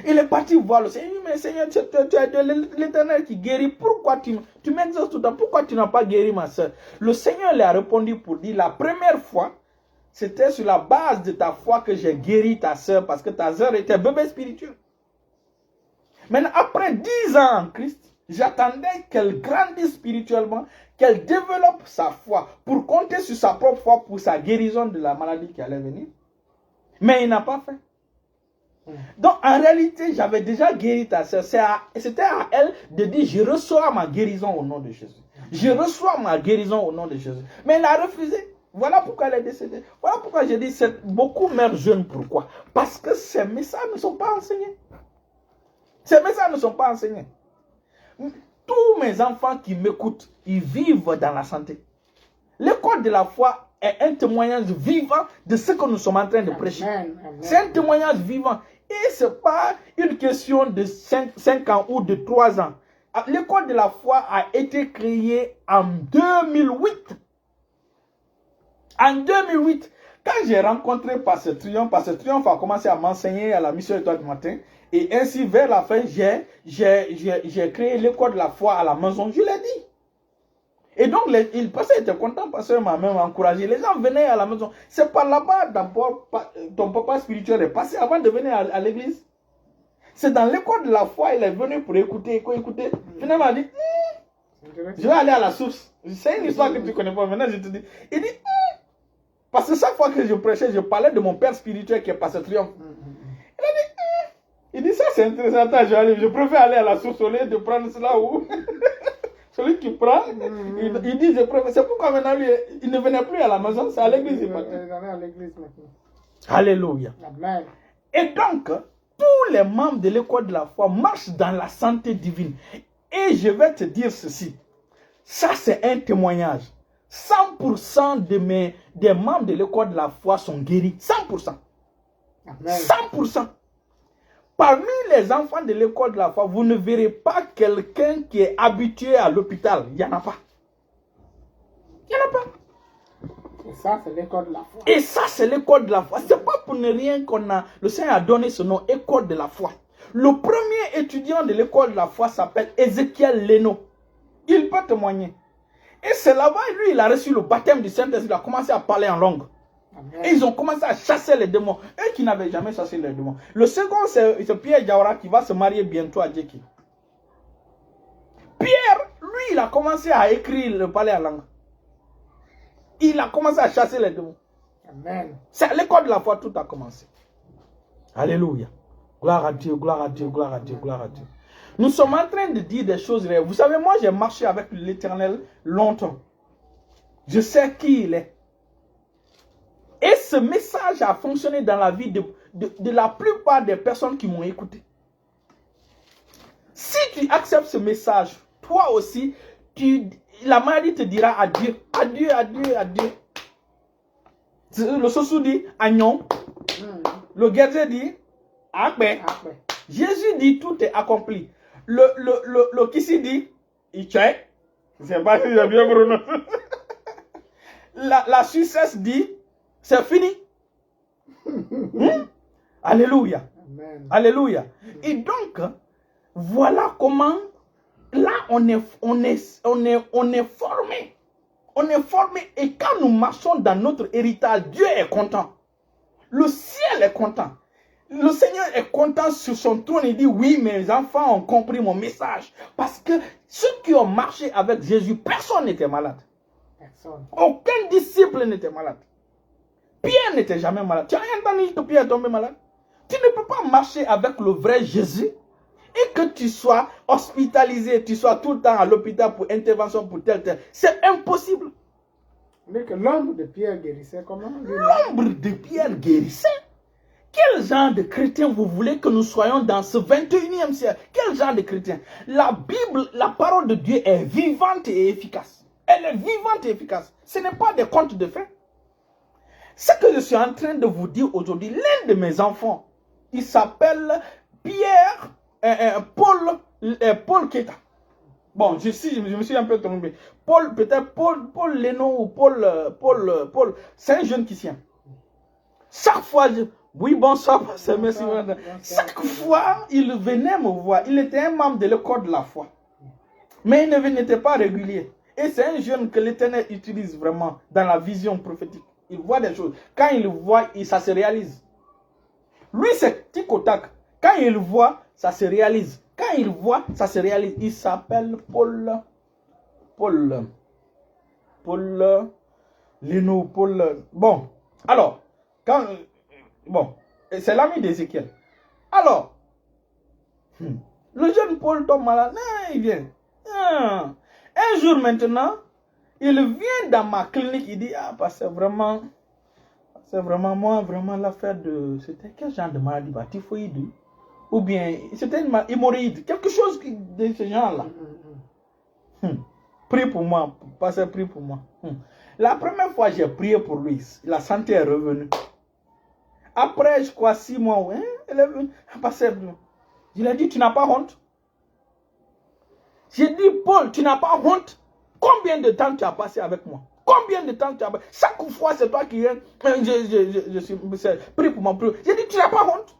Il est parti voir le Seigneur. Mais Seigneur, tu es l'Éternel qui guérit. Pourquoi tu m'exauces tout le temps? Pourquoi tu n'as pas guéri ma soeur? Le Seigneur lui a répondu pour dire, la première fois, c'était sur la base de ta foi que j'ai guéri ta soeur, parce que ta soeur était bébé spirituel. Maintenant, après 10 ans en Christ, j'attendais qu'elle grandisse spirituellement, qu'elle développe sa foi pour compter sur sa propre foi pour sa guérison de la maladie qui allait venir. Mais il n'a pas fait. Donc, en réalité, j'avais déjà guéri ta soeur. C'était à elle de dire, je reçois ma guérison au nom de Jésus. Je reçois ma guérison au nom de Jésus. Mais elle a refusé. Voilà pourquoi elle est décédée. Voilà pourquoi j'ai dit, beaucoup meurent jeunes. Pourquoi? Parce que ces messages ne sont pas enseignés. Ces messages ne sont pas enseignés. Tous mes enfants qui m'écoutent, ils vivent dans la santé. L'école de la foi est un témoignage vivant de ce que nous sommes en train de prêcher. C'est un témoignage vivant. Et ce n'est pas une question de 5 ans ou de 3 ans. L'école de la foi a été créée en 2008. En 2008, quand j'ai rencontré Pasteur Triomphe a commencé à m'enseigner à la mission Étoile du matin. Et ainsi, vers la fin, j'ai créé l'école de la foi à la maison. Je l'ai dit. Et donc, le pasteur était content, parce qu'il m'a même encouragé. Les gens venaient à la maison. C'est par là-bas, d'abord, ton papa spirituel est passé avant de venir à l'église. C'est dans l'école de la foi, il est venu pour écouter. Finalement, il dit, je vais aller à la source. C'est une histoire que tu ne connais pas. Maintenant, je te dis. Il dit, parce que chaque fois que je prêchais, je parlais de mon père spirituel qui est Pasteur Triomphe. Il dit, ça c'est intéressant, je préfère aller à la source au lieu de prendre cela où celui qui prend, il dit, je préfère. C'est pourquoi maintenant lui, il ne venait plus à la maison, c'est à l'église. Il à l'église maintenant. Alléluia. Amen. Et donc, tous les membres de l'école de la foi marchent dans la santé divine. Et je vais te dire ceci, ça c'est un témoignage. 100% des membres de l'école de la foi sont guéris. 100%. Amen. 100%. Parmi les enfants de l'école de la foi, vous ne verrez pas quelqu'un qui est habitué à l'hôpital. Il n'y en a pas. Il n'y en a pas. Et ça, c'est l'école de la foi. Et ça, c'est l'école de la foi. Ce n'est pas pour ne rien le Seigneur a donné ce nom, école de la foi. Le premier étudiant de l'école de la foi s'appelle Ézéchiel Leno. Il peut témoigner. Et c'est là-bas, lui, il a reçu le baptême du Saint-Esprit. Il a commencé à parler en langue. Amen. Et ils ont commencé à chasser les démons. Eux qui n'avaient jamais chassé les démons. Le second, c'est Pierre Diawara qui va se marier bientôt à Djeki. Pierre, lui, il a commencé à écrire, le parler en langue. Il a commencé à chasser les démons. Amen. C'est à l'école de la foi tout a commencé. Alléluia. Gloire à Dieu, gloire à Dieu, gloire à Dieu, gloire à Dieu. Nous sommes en train de dire des choses réelles. Vous savez, moi j'ai marché avec l'Éternel longtemps. Je sais qui il est. Et ce message a fonctionné dans la vie de la plupart des personnes qui m'ont écouté. Si tu acceptes ce message, toi aussi, la maladie te dira adieu, adieu, adieu, adieu. Le Sossou dit agnon. Le Guézé dit akbe. Jésus dit tout est accompli. Le Kissi dit Ichai. Je ne sais pas si j'ai bien prononcé. La Suissesse dit c'est fini. Alléluia. Amen. Alléluia. Et donc, voilà comment, là, on est formé. On est formé. Et quand nous marchons dans notre héritage, Dieu est content. Le ciel est content. Le Seigneur est content sur son trône. Il dit, oui, mes enfants ont compris mon message. Parce que ceux qui ont marché avec Jésus, personne n'était malade. Personne. Aucun disciple n'était malade. Pierre n'était jamais malade. Tu as entendu que Pierre est tombé malade? Tu ne peux pas marcher avec le vrai Jésus et que tu sois hospitalisé, tu sois tout le temps à l'hôpital pour intervention pour tel. C'est impossible. Mais que l'ombre de Pierre guérissait comment? L'ombre de Pierre guérissait. Quel genre de chrétien vous voulez que nous soyons dans ce 21e siècle? Quel genre de chrétien? La Bible, la parole de Dieu est vivante et efficace. Elle est vivante et efficace. Ce n'est pas des contes de fées. Ce que je suis en train de vous dire aujourd'hui, l'un de mes enfants, il s'appelle Pierre, Paul Keta. Bon, je me suis un peu trompé. Peut-être Paul Leno ou Paul, c'est un jeune Christien. Chaque fois, oui, bonsoir, pasteur, merci. Chaque fois, il venait me voir. Il était un membre de l'école de la foi. Mais il n'était pas régulier. Et c'est un jeune que l'Éternel utilise vraiment dans la vision prophétique. Il voit des choses. Quand il voit, ça se réalise. Lui, c'est tic au tac. Quand il voit, ça se réalise. Quand il voit, ça se réalise. Il s'appelle Paul Leno, Bon, alors, c'est l'ami d'Ézéchiel. Alors, le jeune Paul tombe malade. Il vient. Un jour maintenant, il vient dans ma clinique, il dit, parce que vraiment, moi, vraiment l'affaire de, c'était quel genre de maladie, typhoïde, ou bien, c'était une hémorroïde, quelque chose de ce genre-là. Prie pour moi, pasteur, prie pour moi. La première fois, j'ai prié pour lui, la santé est revenue. Après, je crois 6 mois, elle est venue, pasteur, je lui ai dit, tu n'as pas honte? J'ai dit, Paul, tu n'as pas honte? Combien de temps tu as passé avec moi? Combien de temps tu as passé? Chaque fois, c'est toi qui viens. Je suis prie pour moi. J'ai dit, tu n'as pas honte?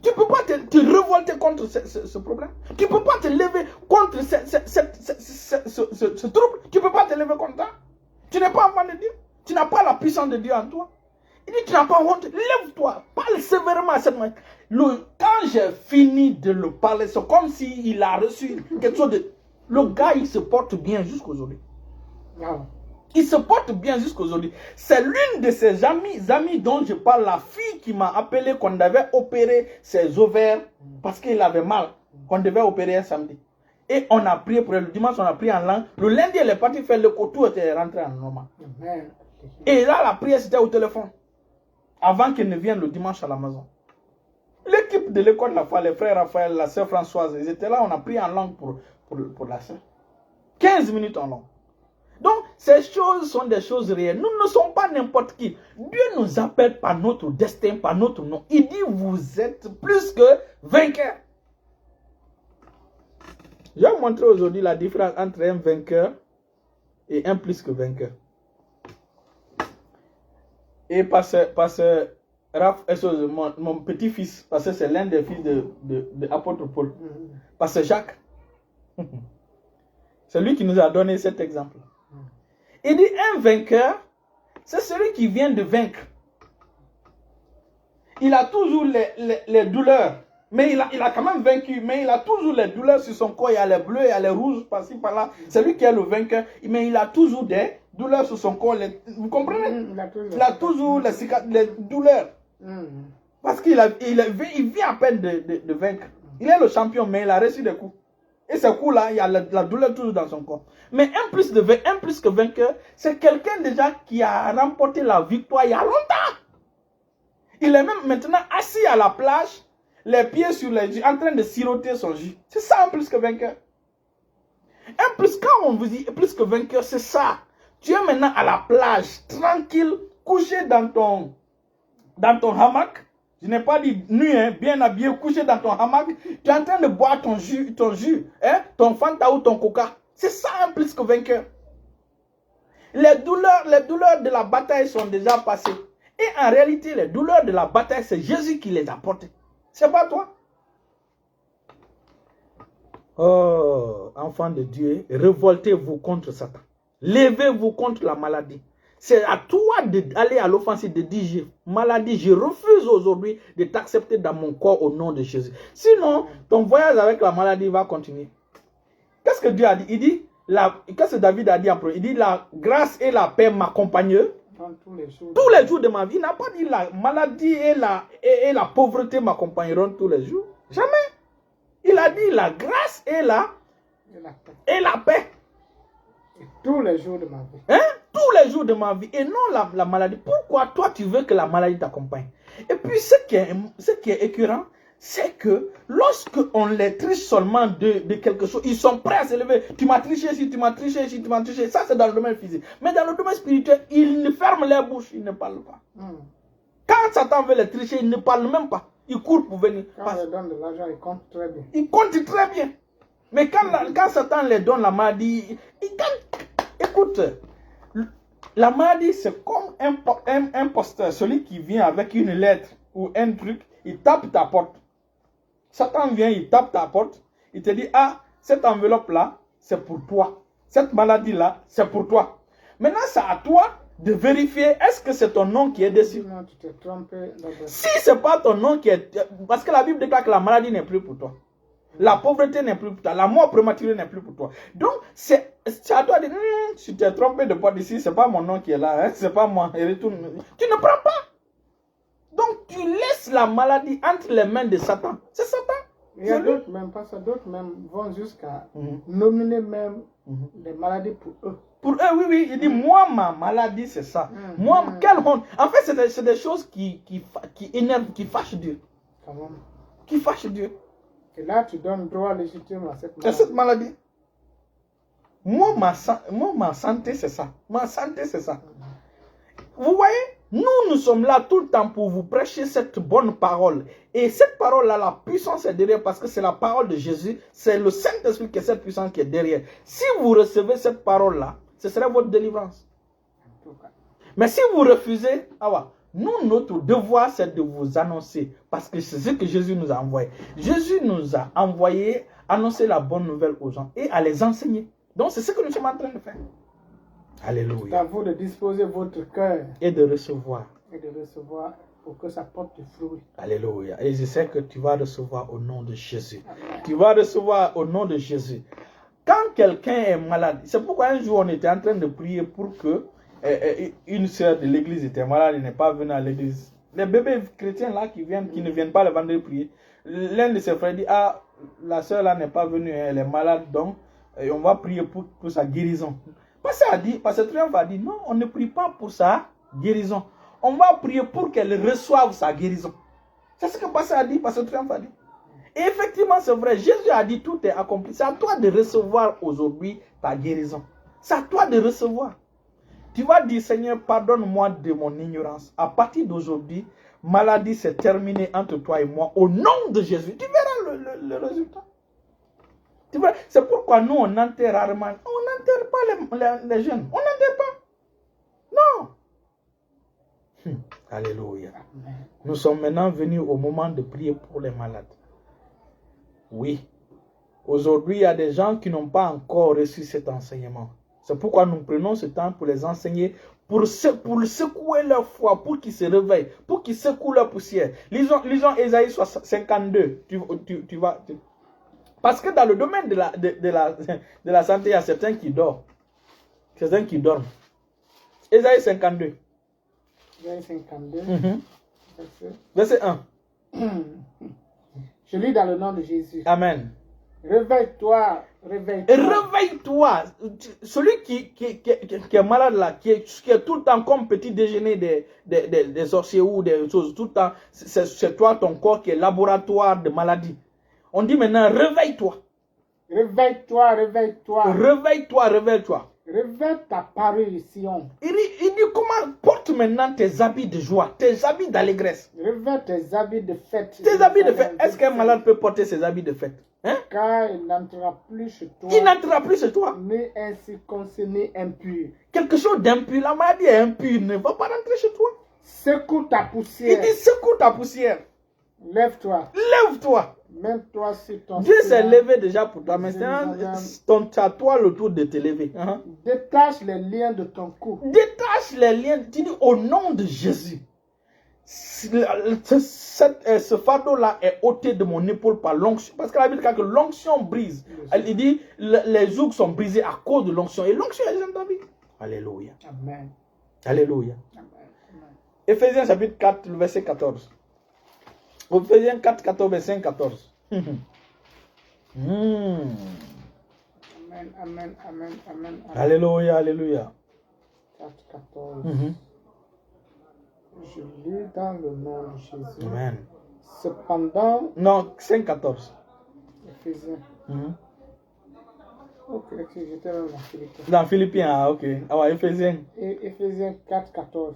Tu ne peux pas te révolter contre ce problème. Tu ne peux pas te lever contre ce trouble. Tu ne peux pas te lever contre ça. Tu n'es pas enfant de Dieu. Tu n'as pas la puissance de Dieu en toi. Il dit, tu n'as pas honte. Lève-toi. Parle sévèrement à cette manière. Quand j'ai fini de le parler, c'est comme s'il a reçu quelque chose de... Le gars, il se porte bien jusqu'aujourd'hui. Wow. Il se porte bien jusqu'aujourd'hui. C'est l'une de ses amis dont je parle, la fille qui m'a appelé qu'on devait opérer ses ovaires parce qu'il avait mal. Qu'on devait opérer un samedi. Et on a prié pour elle. Le dimanche, on a prié en langue. Le lundi, elle est partie faire le couteau, elle est rentrée en normal. Et là, la prière, c'était au téléphone. Avant qu'elle ne vienne le dimanche à la maison. L'équipe de l'école de la foi, les frères Raphaël, la sœur Françoise, ils étaient là, on a prié en langue pour la sœur. 15 minutes en langue. Donc, ces choses sont des choses réelles. Nous ne sommes pas n'importe qui. Dieu nous appelle par notre destin, par notre nom. Il dit, vous êtes plus que vainqueurs. Je vais vous montrer aujourd'hui la différence entre un vainqueur et un plus que vainqueur. Et parce mon petit-fils, parce que c'est l'un des fils de l'apôtre Paul, parce que Jacques, c'est lui qui nous a donné cet exemple. Il dit, un vainqueur, c'est celui qui vient de vaincre. Il a toujours les douleurs, mais il a quand même vaincu, mais il a toujours les douleurs sur son corps, il y a les bleus, il y a les rouges, par-ci, par-là. C'est lui qui est le vainqueur, mais il a toujours des douleurs sur son corps. Vous comprenez? Il a toujours les douleurs. Parce qu'il vient à peine de vaincre. Il est le champion, mais il a reçu des coups. Et ces coups-là, il y a la douleur toujours dans son corps. Mais un plus que vainqueur, c'est quelqu'un déjà qui a remporté la victoire il y a longtemps. Il est même maintenant assis à la plage, les pieds sur les jus, en train de siroter son jus. C'est ça un plus que vainqueur. Un plus, quand on vous dit plus que vainqueur, c'est ça. Tu es maintenant à la plage, tranquille, couché dans ton hamac. Je n'ai pas dit nu, hein, bien habillé, couché dans ton hamac. Tu es en train de boire ton jus, hein, ton Fanta ou ton Coca. C'est ça un plus que vainqueur. Les douleurs de la bataille sont déjà passées. Et en réalité, les douleurs de la bataille, c'est Jésus qui les a portées. C'est pas toi. Oh, enfants de Dieu, révoltez-vous contre Satan. Levez-vous contre la maladie. C'est à toi d'aller à l'offensive, de dire, maladie, je refuse aujourd'hui de t'accepter dans mon corps au nom de Jésus. Sinon, ton voyage avec la maladie va continuer. Qu'est-ce que Dieu a dit? Il dit, qu'est-ce que David a dit en premier? Il dit, la grâce et la paix m'accompagnent tous les jours de ma vie. Il n'a pas dit la maladie et la pauvreté m'accompagneront tous les jours. Jamais. Il a dit la grâce et la paix. Et tous les jours de ma vie. Hein? Tous les jours de ma vie. Et non la maladie. Pourquoi toi tu veux que la maladie t'accompagne? Et puis ce qui est écœurant, c'est que lorsque on les triche seulement de quelque chose, ils sont prêts à s'élever. Tu m'as triché ici, tu m'as triché ici, tu m'as triché. Ça c'est dans le domaine physique. Mais dans le domaine spirituel, ils ne ferment leur bouche, ils ne parlent pas. Quand Satan veut les tricher, ils ne parlent même pas. Ils courent pour venir. Quand on leur donne de l'argent, ils comptent très bien. Ils comptent très bien. Mais quand Satan les donne la maladie, ils gagnent. Écoute, la maladie, c'est comme un posteur, celui qui vient avec une lettre ou un truc, il tape ta porte. Satan vient, il tape ta porte, il te dit, ah, cette enveloppe-là, c'est pour toi. Cette maladie-là, c'est pour toi. Maintenant, c'est à toi de vérifier, est-ce que c'est ton nom qui est dessus? Non, tu t'es trompé. Si ce n'est pas ton nom qui est... Parce que la Bible déclare que la maladie n'est plus pour toi. La pauvreté n'est plus pour toi. La mort prématurée n'est plus pour toi. Donc, c'est à toi de dire, tu t'es trompé de porte ici, ce n'est pas mon nom qui est là, hein, c'est pas moi. Et retourne. Tu ne prends pas. Donc, tu laisses la maladie entre les mains de Satan. C'est Satan. Il y a d'autres même, pas ça, d'autres même vont jusqu'à nominer même les maladies pour eux. Pour eux, oui, il dit, moi, ma maladie, c'est ça. Moi, quelle honte. En fait, c'est des choses qui énervent, qui fâchent Dieu. Comment? Qui fâchent Dieu. Et là, tu donnes droit légitime à cette maladie. C'est cette maladie. Moi, ma santé, c'est ça. Ma santé, c'est ça. Vous voyez, nous sommes là tout le temps pour vous prêcher cette bonne parole. Et cette parole-là, la puissance est derrière parce que c'est la parole de Jésus. C'est le Saint-Esprit qui est cette puissance qui est derrière. Si vous recevez cette parole-là, ce sera votre délivrance. Mais si vous refusez, notre devoir, c'est de vous annoncer. Parce que c'est ce que Jésus nous a envoyé. Jésus nous a envoyé annoncer la bonne nouvelle aux gens et à les enseigner. Donc, c'est ce que nous sommes en train de faire. Alléluia. C'est à vous de disposer votre cœur. Et de recevoir. Et de recevoir pour que ça porte du fruit. Alléluia. Et je sais que tu vas recevoir au nom de Jésus. Amen. Tu vas recevoir au nom de Jésus. Quand quelqu'un est malade, c'est pourquoi un jour on était en train de prier pour que une sœur de l'église était malade, elle n'est pas venue à l'église. Les bébés chrétiens là qui ne viennent pas le vendredi prier. L'un de ses frères dit, ah, la sœur là n'est pas venue, elle est malade, donc on va prier pour sa guérison. Pasteur Triomphe a dit, non, on ne prie pas pour sa guérison. On va prier pour qu'elle reçoive sa guérison. C'est ce que Pasteur a dit, Pasteur Triomphe a dit. Et effectivement, c'est vrai, Jésus a dit, tout est accompli. C'est à toi de recevoir aujourd'hui ta guérison. C'est à toi de recevoir. Tu vas dire, Seigneur, pardonne-moi de mon ignorance. À partir d'aujourd'hui, maladie s'est terminée entre toi et moi. Au nom de Jésus, tu verras le résultat. C'est pourquoi nous, on enterre rarement. On n'enterre pas les jeunes. On n'enterre pas. Non. Alléluia. Nous sommes maintenant venus au moment de prier pour les malades. Oui. Aujourd'hui, il y a des gens qui n'ont pas encore reçu cet enseignement. C'est pourquoi nous prenons ce temps pour les enseigner, pour secouer leur foi, pour qu'ils se réveillent, pour qu'ils secouent leur poussière. Lisons Ésaïe 52. Tu vas... Parce que dans le domaine de la santé, il y a certains qui dorment. Certains qui dorment. Ésaïe 52. Ésaïe 52, Verset 1. Je lis dans le nom de Jésus. Amen. Réveille-toi, réveille-toi. Réveille-toi. Celui qui est malade là, qui est tout le temps comme petit déjeuner des sorciers ou des choses, tout le temps, c'est toi, ton corps qui est laboratoire de maladie. On dit maintenant, réveille-toi. Réveille-toi, réveille-toi. Réveille-toi, réveille-toi. Réveille ta parution. Il dit comment porte maintenant tes habits de joie, tes habits d'allégresse. Réveille tes habits de fête. Tes habits de fête. Est-ce qu'un malade peut porter ses habits de fête? Hein? Car il n'entrera plus chez toi. Il n'entrera plus chez toi. Ni incirconcis, ni impur. Quelque chose d'impur. La maladie est impure. Ne va pas rentrer chez toi. Secoue ta Il poussière. dit secoue ta poussière. Lève-toi. Lève-toi. Mets-toi sur ton Dieu s'est séant. levé déjà pour toi. Maintenant, à toi le tour de te lever. Hein? Détache les liens de ton cou. Détache les liens. Tu dis au nom de Jésus. Ce fardeau-là est ôté de mon épaule par l'onction. Parce que la Bible dit que l'onction brise. Il dit les jougs sont brisés à cause de l'onction. Et l'onction est dans ta vie. Alléluia. Amen. Alléluia. Amen. Amen. Éphésiens chapitre 4, verset 14. Éphésiens 4, 14, verset 14. Amen, amen, amen, amen. Alléluia, alléluia. 4, 14. Je lis dans le nom de Jésus. Amen. Cependant, Non, 5, 14. Éphésiens. Ok, j'étais dans la Philippiens. Dans Philippiens, ah, ok. Ah ouais, Éphésiens. Et Éphésiens 4, 14.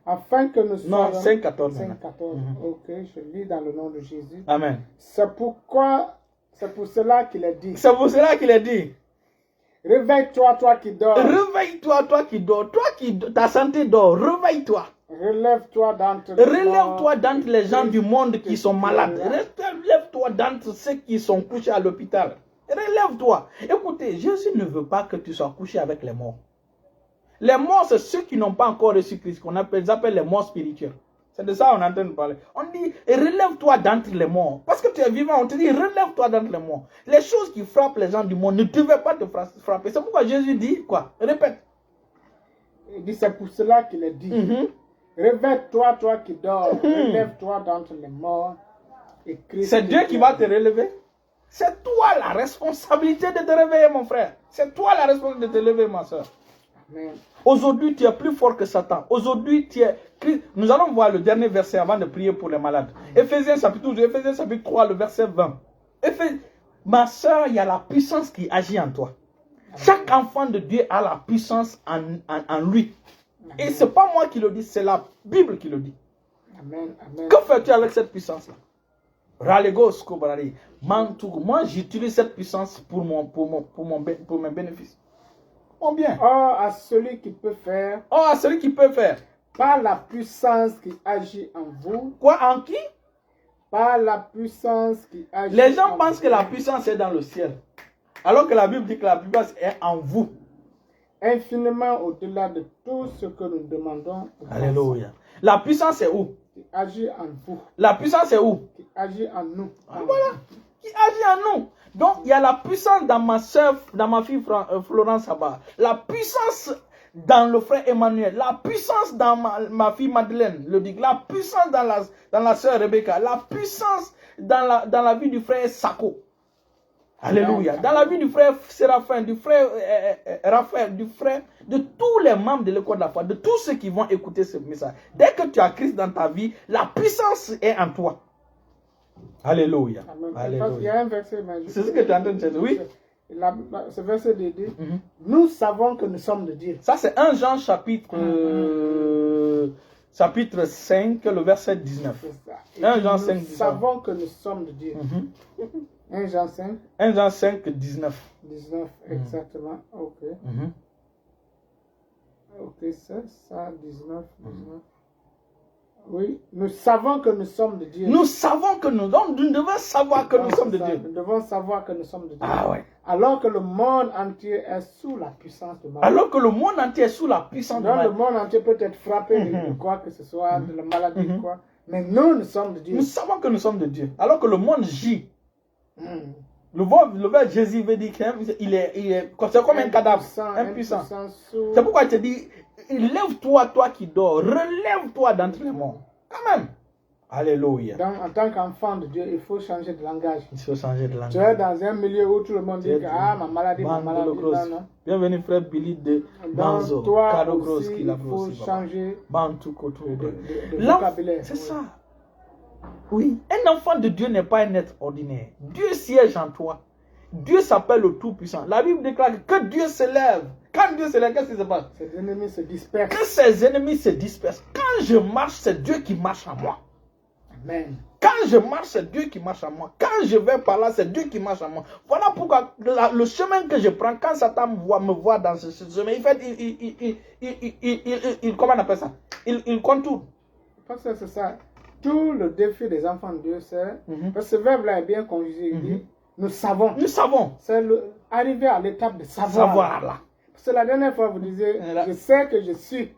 Afin que nous soyons... Non, 5, 14. 5, 14. Ok, je lis dans le nom de Jésus. Amen. C'est pour cela qu'il est dit. C'est pour cela qu'il a dit. Réveille-toi, toi qui dors. Réveille-toi, toi qui dors. Toi qui ta santé dort. Réveille-toi. Relève-toi d'entre Relève-toi d'entre les gens du monde qui sont malades. Relève-toi d'entre ceux qui sont couchés à l'hôpital. Relève-toi. Écoutez, Jésus ne veut pas que tu sois couché avec les morts. Les morts, c'est ceux qui n'ont pas encore reçu Christ, qu'on appelle les morts spirituels. C'est de ça qu'on est en train de parler. On dit, relève-toi d'entre les morts. Parce que tu es vivant, on te dit, relève-toi d'entre les morts. Les choses qui frappent les gens du monde ne devaient pas te frapper. C'est pourquoi Jésus dit quoi? Répète. Il dit, c'est pour cela qu'il est dit. Réveille-toi, toi qui dors. Relève-toi d'entre les morts. C'est Dieu qui va te relever. C'est toi la responsabilité de te réveiller, mon frère. C'est toi la responsabilité de te lever, ma soeur. Amen. Aujourd'hui, tu es plus fort que Satan. Aujourd'hui, tu es... Nous allons voir le dernier verset avant de prier pour les malades. Éphésiens chapitre 3, le verset 20. Ma soeur, il y a la puissance qui agit en toi. Chaque enfant de Dieu a la puissance en lui. Et ce n'est pas moi qui le dis, c'est la Bible qui le dit. Amen. Amen. Que fais-tu avec cette puissance-là? Moi, j'utilise cette puissance pour mes bénéfices. Mon bien. Oh, à celui qui peut faire. Oh, à celui qui peut faire. Par la puissance qui agit en vous. Quoi, en qui? Par la puissance qui agit. Les gens pensent que la puissance est dans le ciel. Alors que la Bible dit que la puissance est en vous. Infiniment au-delà de tout ce que nous demandons. Alléluia. La puissance est où? Qui agit en vous. La puissance est où? Qui agit en nous. Voilà. Qui agit en nous. Donc, il y a la puissance dans ma soeur, dans ma fille Florence Abba. La puissance dans le frère Emmanuel. La puissance dans ma fille Madeleine, le dit. La puissance dans la soeur Rebecca. La puissance dans la vie du frère Sako. Alléluia. Dans la vie du frère Séraphin, du frère Raphaël, du frère, de tous les membres de l'école de la foi, de tous ceux qui vont écouter ce message. Dès que tu as Christ dans ta vie, la puissance est en toi. Alléluia. Amen. Alléluia. Il y a un verset. C'est ce que tu es en train de dire, oui. Ce verset dit, nous savons que nous sommes de Dieu. Ça, c'est 1 Jean chapitre 5, le verset 19. 1 Jean 5, 19. Nous savons que nous sommes de Dieu. 1 Jean 5. 1 Jean 5, 19. 19, exactement. Ok. Ok, c'est ça, 19. Oui, nous savons que nous sommes de Dieu. Nous savons que nous devons savoir que nous sommes de Dieu. Nous devons savoir que nous sommes de Dieu. Ah ouais. Alors que le monde entier est sous la puissance de mal. Alors que le monde entier est sous la puissance de mal. mal. Le monde entier peut être frappé de quoi que ce soit, de la maladie, quoi. Mais nous sommes de Dieu. Nous savons que nous sommes de Dieu. Alors que le monde gît. Le verbe Jésus veut dire qu'il est c'est comme un cadavre, impuissant. C'est pourquoi il te dit, lève-toi, toi qui dors. Relève-toi d'entre les morts. Amen. Alléluia. Donc, en tant qu'enfant de Dieu, il faut changer de langage. Il faut changer de langage. Tu es dans un milieu où tout le monde dit que ma maladie, ma maladie. Non. Bienvenue frère Billy de Manzo. Donc, toi Caro aussi, Gross qui l'a il faut changer de Là, vocabulaire. c'est ça. Oui, un enfant de Dieu n'est pas un être ordinaire. Dieu siège en toi. Dieu s'appelle le Tout-Puissant. La Bible déclare que Dieu s'élève. Quand Dieu s'élève, qu'est-ce qui se passe? Ses ennemis se dispersent. Que ses ennemis se dispersent. Quand je marche, c'est Dieu qui marche en moi. Amen. Quand je marche, c'est Dieu qui marche en moi. Quand je vais par là, c'est Dieu qui marche en moi. Voilà pourquoi le chemin que je prends, quand Satan me voit dans ce chemin, il fait, comment on appelle ça? Il contourne. Parce que c'est ça. Tout le défi des enfants de Dieu, c'est, parce que ce verbe-là est bien conjugué, il dit, nous savons. Nous savons. C'est arriver à l'étape de savoir. Là. Parce que la dernière fois, vous disiez, je sais que je suis.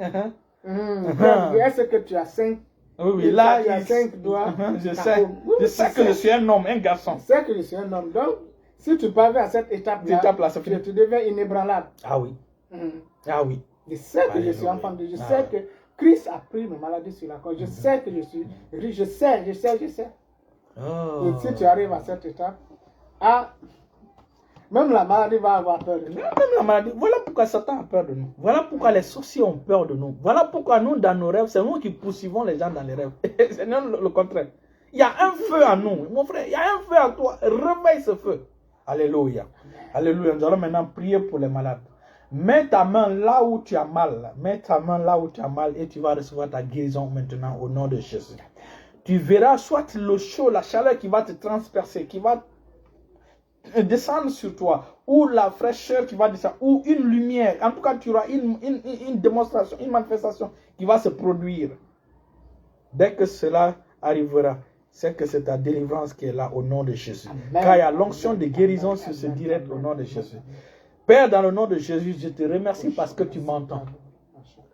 Est-ce que tu as 5? Oui, là, tu as 5 doigts. Je sais que je suis un homme, un garçon. Je sais que je suis un homme. Donc, si tu parviens à cette étape-là, tu deviens inébranlable. Ah oui. Ah oui. Je sais que je suis enfant de Dieu. Je sais que Christ a pris mes maladies sur la croix. Je sais que je suis riche. Je sais. Oh. Et si tu arrives à cette étape, même la maladie va avoir peur de nous. Même la maladie. Voilà pourquoi Satan a peur de nous. Voilà pourquoi les sorciers ont peur de nous. Voilà pourquoi nous, dans nos rêves, c'est nous qui poursuivons les gens dans les rêves. C'est non le contraire. Il y a un feu en nous. Mon frère, il y a un feu en toi. Réveille ce feu. Alléluia. Alléluia. Nous allons maintenant prier pour les malades. Mets ta main là où tu as mal. Mets ta main là où tu as mal et tu vas recevoir ta guérison maintenant au nom de Jésus. Tu verras soit le chaud, la chaleur qui va te transpercer, qui va descendre sur toi, ou la fraîcheur qui va descendre, ou une lumière. En tout cas, tu auras une démonstration, une manifestation qui va se produire. Dès que cela arrivera, c'est que c'est ta délivrance qui est là au nom de Jésus. Amen. Car il y a l'onction de guérison sur ce direct au nom de Jésus. Père, dans le nom de Jésus, je te remercie parce que tu m'entends.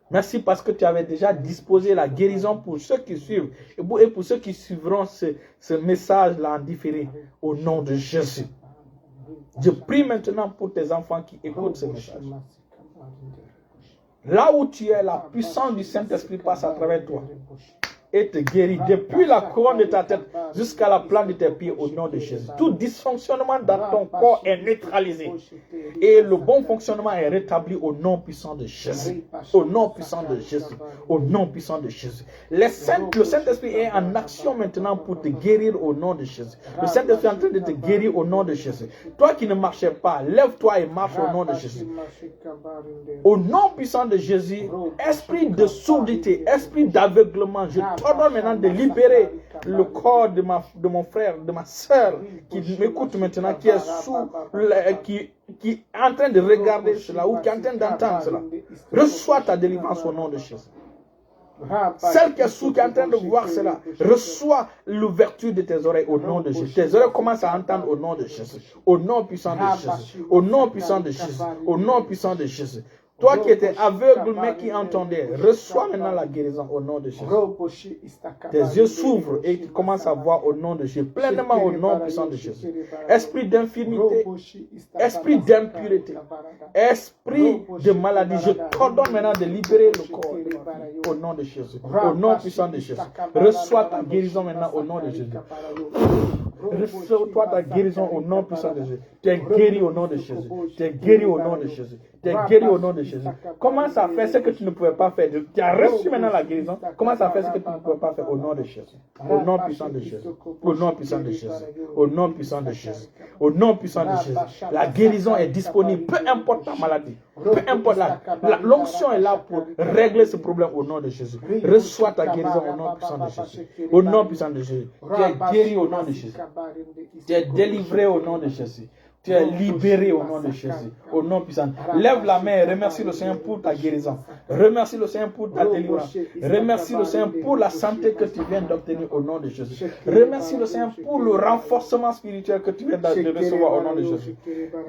Merci parce que tu avais déjà disposé la guérison pour ceux qui suivent et pour ceux qui suivront ce message-là en différé au nom de Jésus. Je prie maintenant pour tes enfants qui écoutent ce message. Là où tu es, la puissance du Saint-Esprit passe à travers toi et te guérit depuis la couronne de ta tête jusqu'à la plante de tes pieds au nom de Jésus. Tout dysfonctionnement dans ton corps est neutralisé et le bon fonctionnement est rétabli au nom puissant de Jésus. Au nom puissant de Jésus. Au nom puissant de Jésus. Le Saint-Esprit est en action maintenant pour te guérir au nom de Jésus. Le Saint-Esprit est en train de te guérir au nom de Jésus. Toi qui ne marchais pas, lève-toi et marche au nom de Jésus. Au nom puissant de Jésus, esprit de sourdité, esprit d'aveuglement, je t'ordonne maintenant de libérer le corps de mon frère, de ma soeur qui m'écoute maintenant, qui est qui est en train de regarder cela ou qui est en train d'entendre cela. Reçois ta délivrance au nom de Jésus. Celle qui est sous, qui est en train de voir cela, reçois l'ouverture de tes oreilles au nom de Jésus. Tes oreilles commencent à entendre au nom de Jésus. Au nom puissant de Jésus. Au nom puissant de Jésus. Au nom puissant de Jésus. Toi qui étais aveugle mais qui entendais, reçois maintenant la guérison au nom de Jésus. Tes yeux s'ouvrent et tu commences à voir au nom de Jésus, pleinement au nom puissant de Jésus. Esprit d'infirmité, esprit d'impureté, esprit de maladie, je t'ordonne maintenant de libérer le corps au nom de Jésus. Au nom puissant de Jésus. Reçois ta guérison maintenant au nom de Jésus. Reçois ta guérison au nom puissant de Jésus. Tu es guéri au nom de Jésus. Tu es guéri au nom de Jésus. Tu es guéri au nom de Jésus. Commence à faire ce que tu ne pouvais pas faire. Tu as reçu maintenant la guérison. Commence à faire ce que tu ne pouvais pas faire au nom de Jésus. Au nom puissant de Jésus. Au nom puissant de Jésus. Au nom puissant de Jésus. Au nom puissant de Jésus. La guérison est disponible. Peu importe ta maladie. Peu importe l'onction est là pour régler ce problème au nom de Jésus. Reçois ta guérison au nom puissant de Jésus. Au nom puissant de Jésus. Tu es guéri au nom de Jésus. Tu es délivré au nom de Jésus. Tu es libéré au nom de Jésus. Au nom puissant. Lève la main et remercie le Seigneur pour ta guérison. Remercie le Seigneur pour ta délivrance. Remercie le Seigneur pour la santé que tu viens d'obtenir au nom de Jésus. Remercie le Seigneur pour le renforcement spirituel que tu viens de recevoir au nom de Jésus.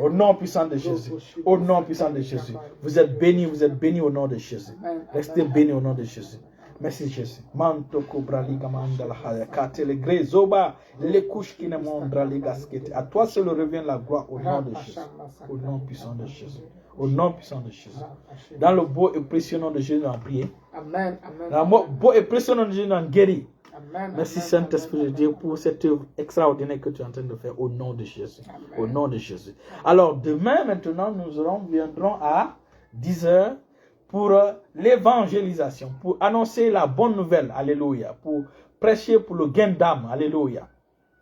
Au nom puissant de Jésus. Au nom puissant de Jésus. Vous êtes bénis au nom de Jésus. Restez bénis au nom de Jésus. Merci Jésus. Manto cobra liga mandala haya kate le grezoba les couches qui ne mondra les gasquettes. À toi seul revient la gloire au nom de Jésus. Au nom puissant de Jésus. Au nom puissant de Jésus. Dans le beau et précieux nom de Jésus, nous avons prié. Amen. Dans le beau et précieux nom de Jésus, nous avons guéri. Amen. Merci Saint-Esprit de Dieu pour cette œuvre extraordinaire que tu es en train de faire au nom de Jésus. Au nom de Jésus. Alors demain maintenant, nous viendrons à 10h pour l'évangélisation, pour annoncer la bonne nouvelle. Alléluia. Pour prêcher pour le gain d'âme. Alléluia.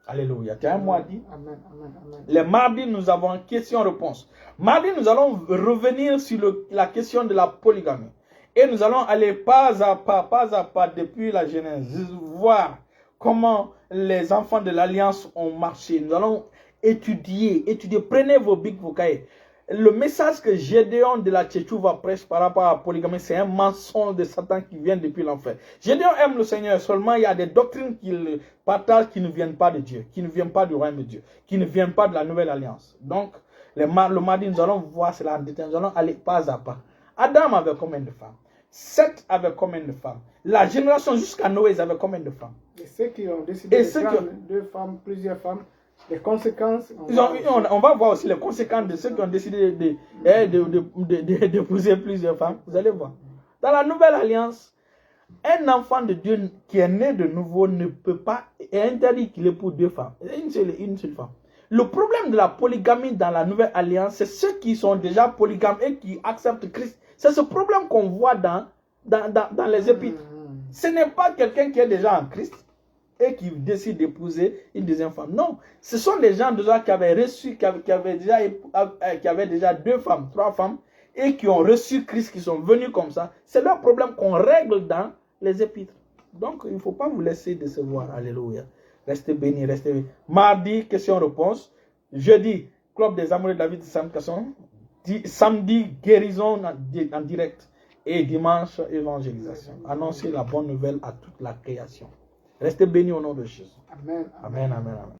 Alléluia. Tu as un mot à dire? Amen. Amen. Les mardis, nous avons question-réponse. Mardi, nous allons revenir sur la question de la polygamie. Et nous allons aller pas à pas, depuis la Genèse, voir comment les enfants de l'Alliance ont marché. Nous allons étudier. Prenez vos bics, vos cahiers. Le message que Gédéon de la Tchétchouva prêche par rapport à la polygamie, c'est un mensonge de Satan qui vient depuis l'enfer. Gédéon aime le Seigneur, seulement il y a des doctrines qu'il partage qui ne viennent pas de Dieu, qui ne viennent pas du royaume de Dieu, qui ne viennent pas de la nouvelle alliance. Donc, le mardi, nous allons voir cela en détail, nous allons aller pas à pas. Adam avait combien de femmes? Seth avait combien de femmes? La génération jusqu'à Noé, ils avaient combien de femmes? Et ceux qui ont décidé de prendre deux femmes, plusieurs femmes, les conséquences. On va voir aussi les conséquences de ceux qui ont décidé d'épouser plusieurs femmes. Vous allez voir. Dans la nouvelle alliance, un enfant de Dieu qui est né de nouveau ne peut pas, est interdit qu'il épouse deux femmes. Une seule femme. Le problème de la polygamie dans la nouvelle alliance, c'est ceux qui sont déjà polygames et qui acceptent Christ. C'est ce problème qu'on voit dans les épîtres. Ce n'est pas quelqu'un qui est déjà en Christ et qui décide d'épouser une deuxième femme. Non, ce sont des gens déjà qui avaient reçu, qui avaient déjà deux femmes, trois femmes, et qui ont reçu Christ, qui sont venus comme ça. C'est leur problème qu'on règle dans les épîtres. Donc, il ne faut pas vous laisser décevoir. Alléluia. Restez bénis, restez bénis. Mardi, question-réponse. Jeudi, Club des Amoureux de David de Sam Casson. Samedi, guérison en direct. Et dimanche, évangélisation. Annoncer la bonne nouvelle à toute la création. Restez bénis au nom de Jésus. Amen. Amen, amen, amen.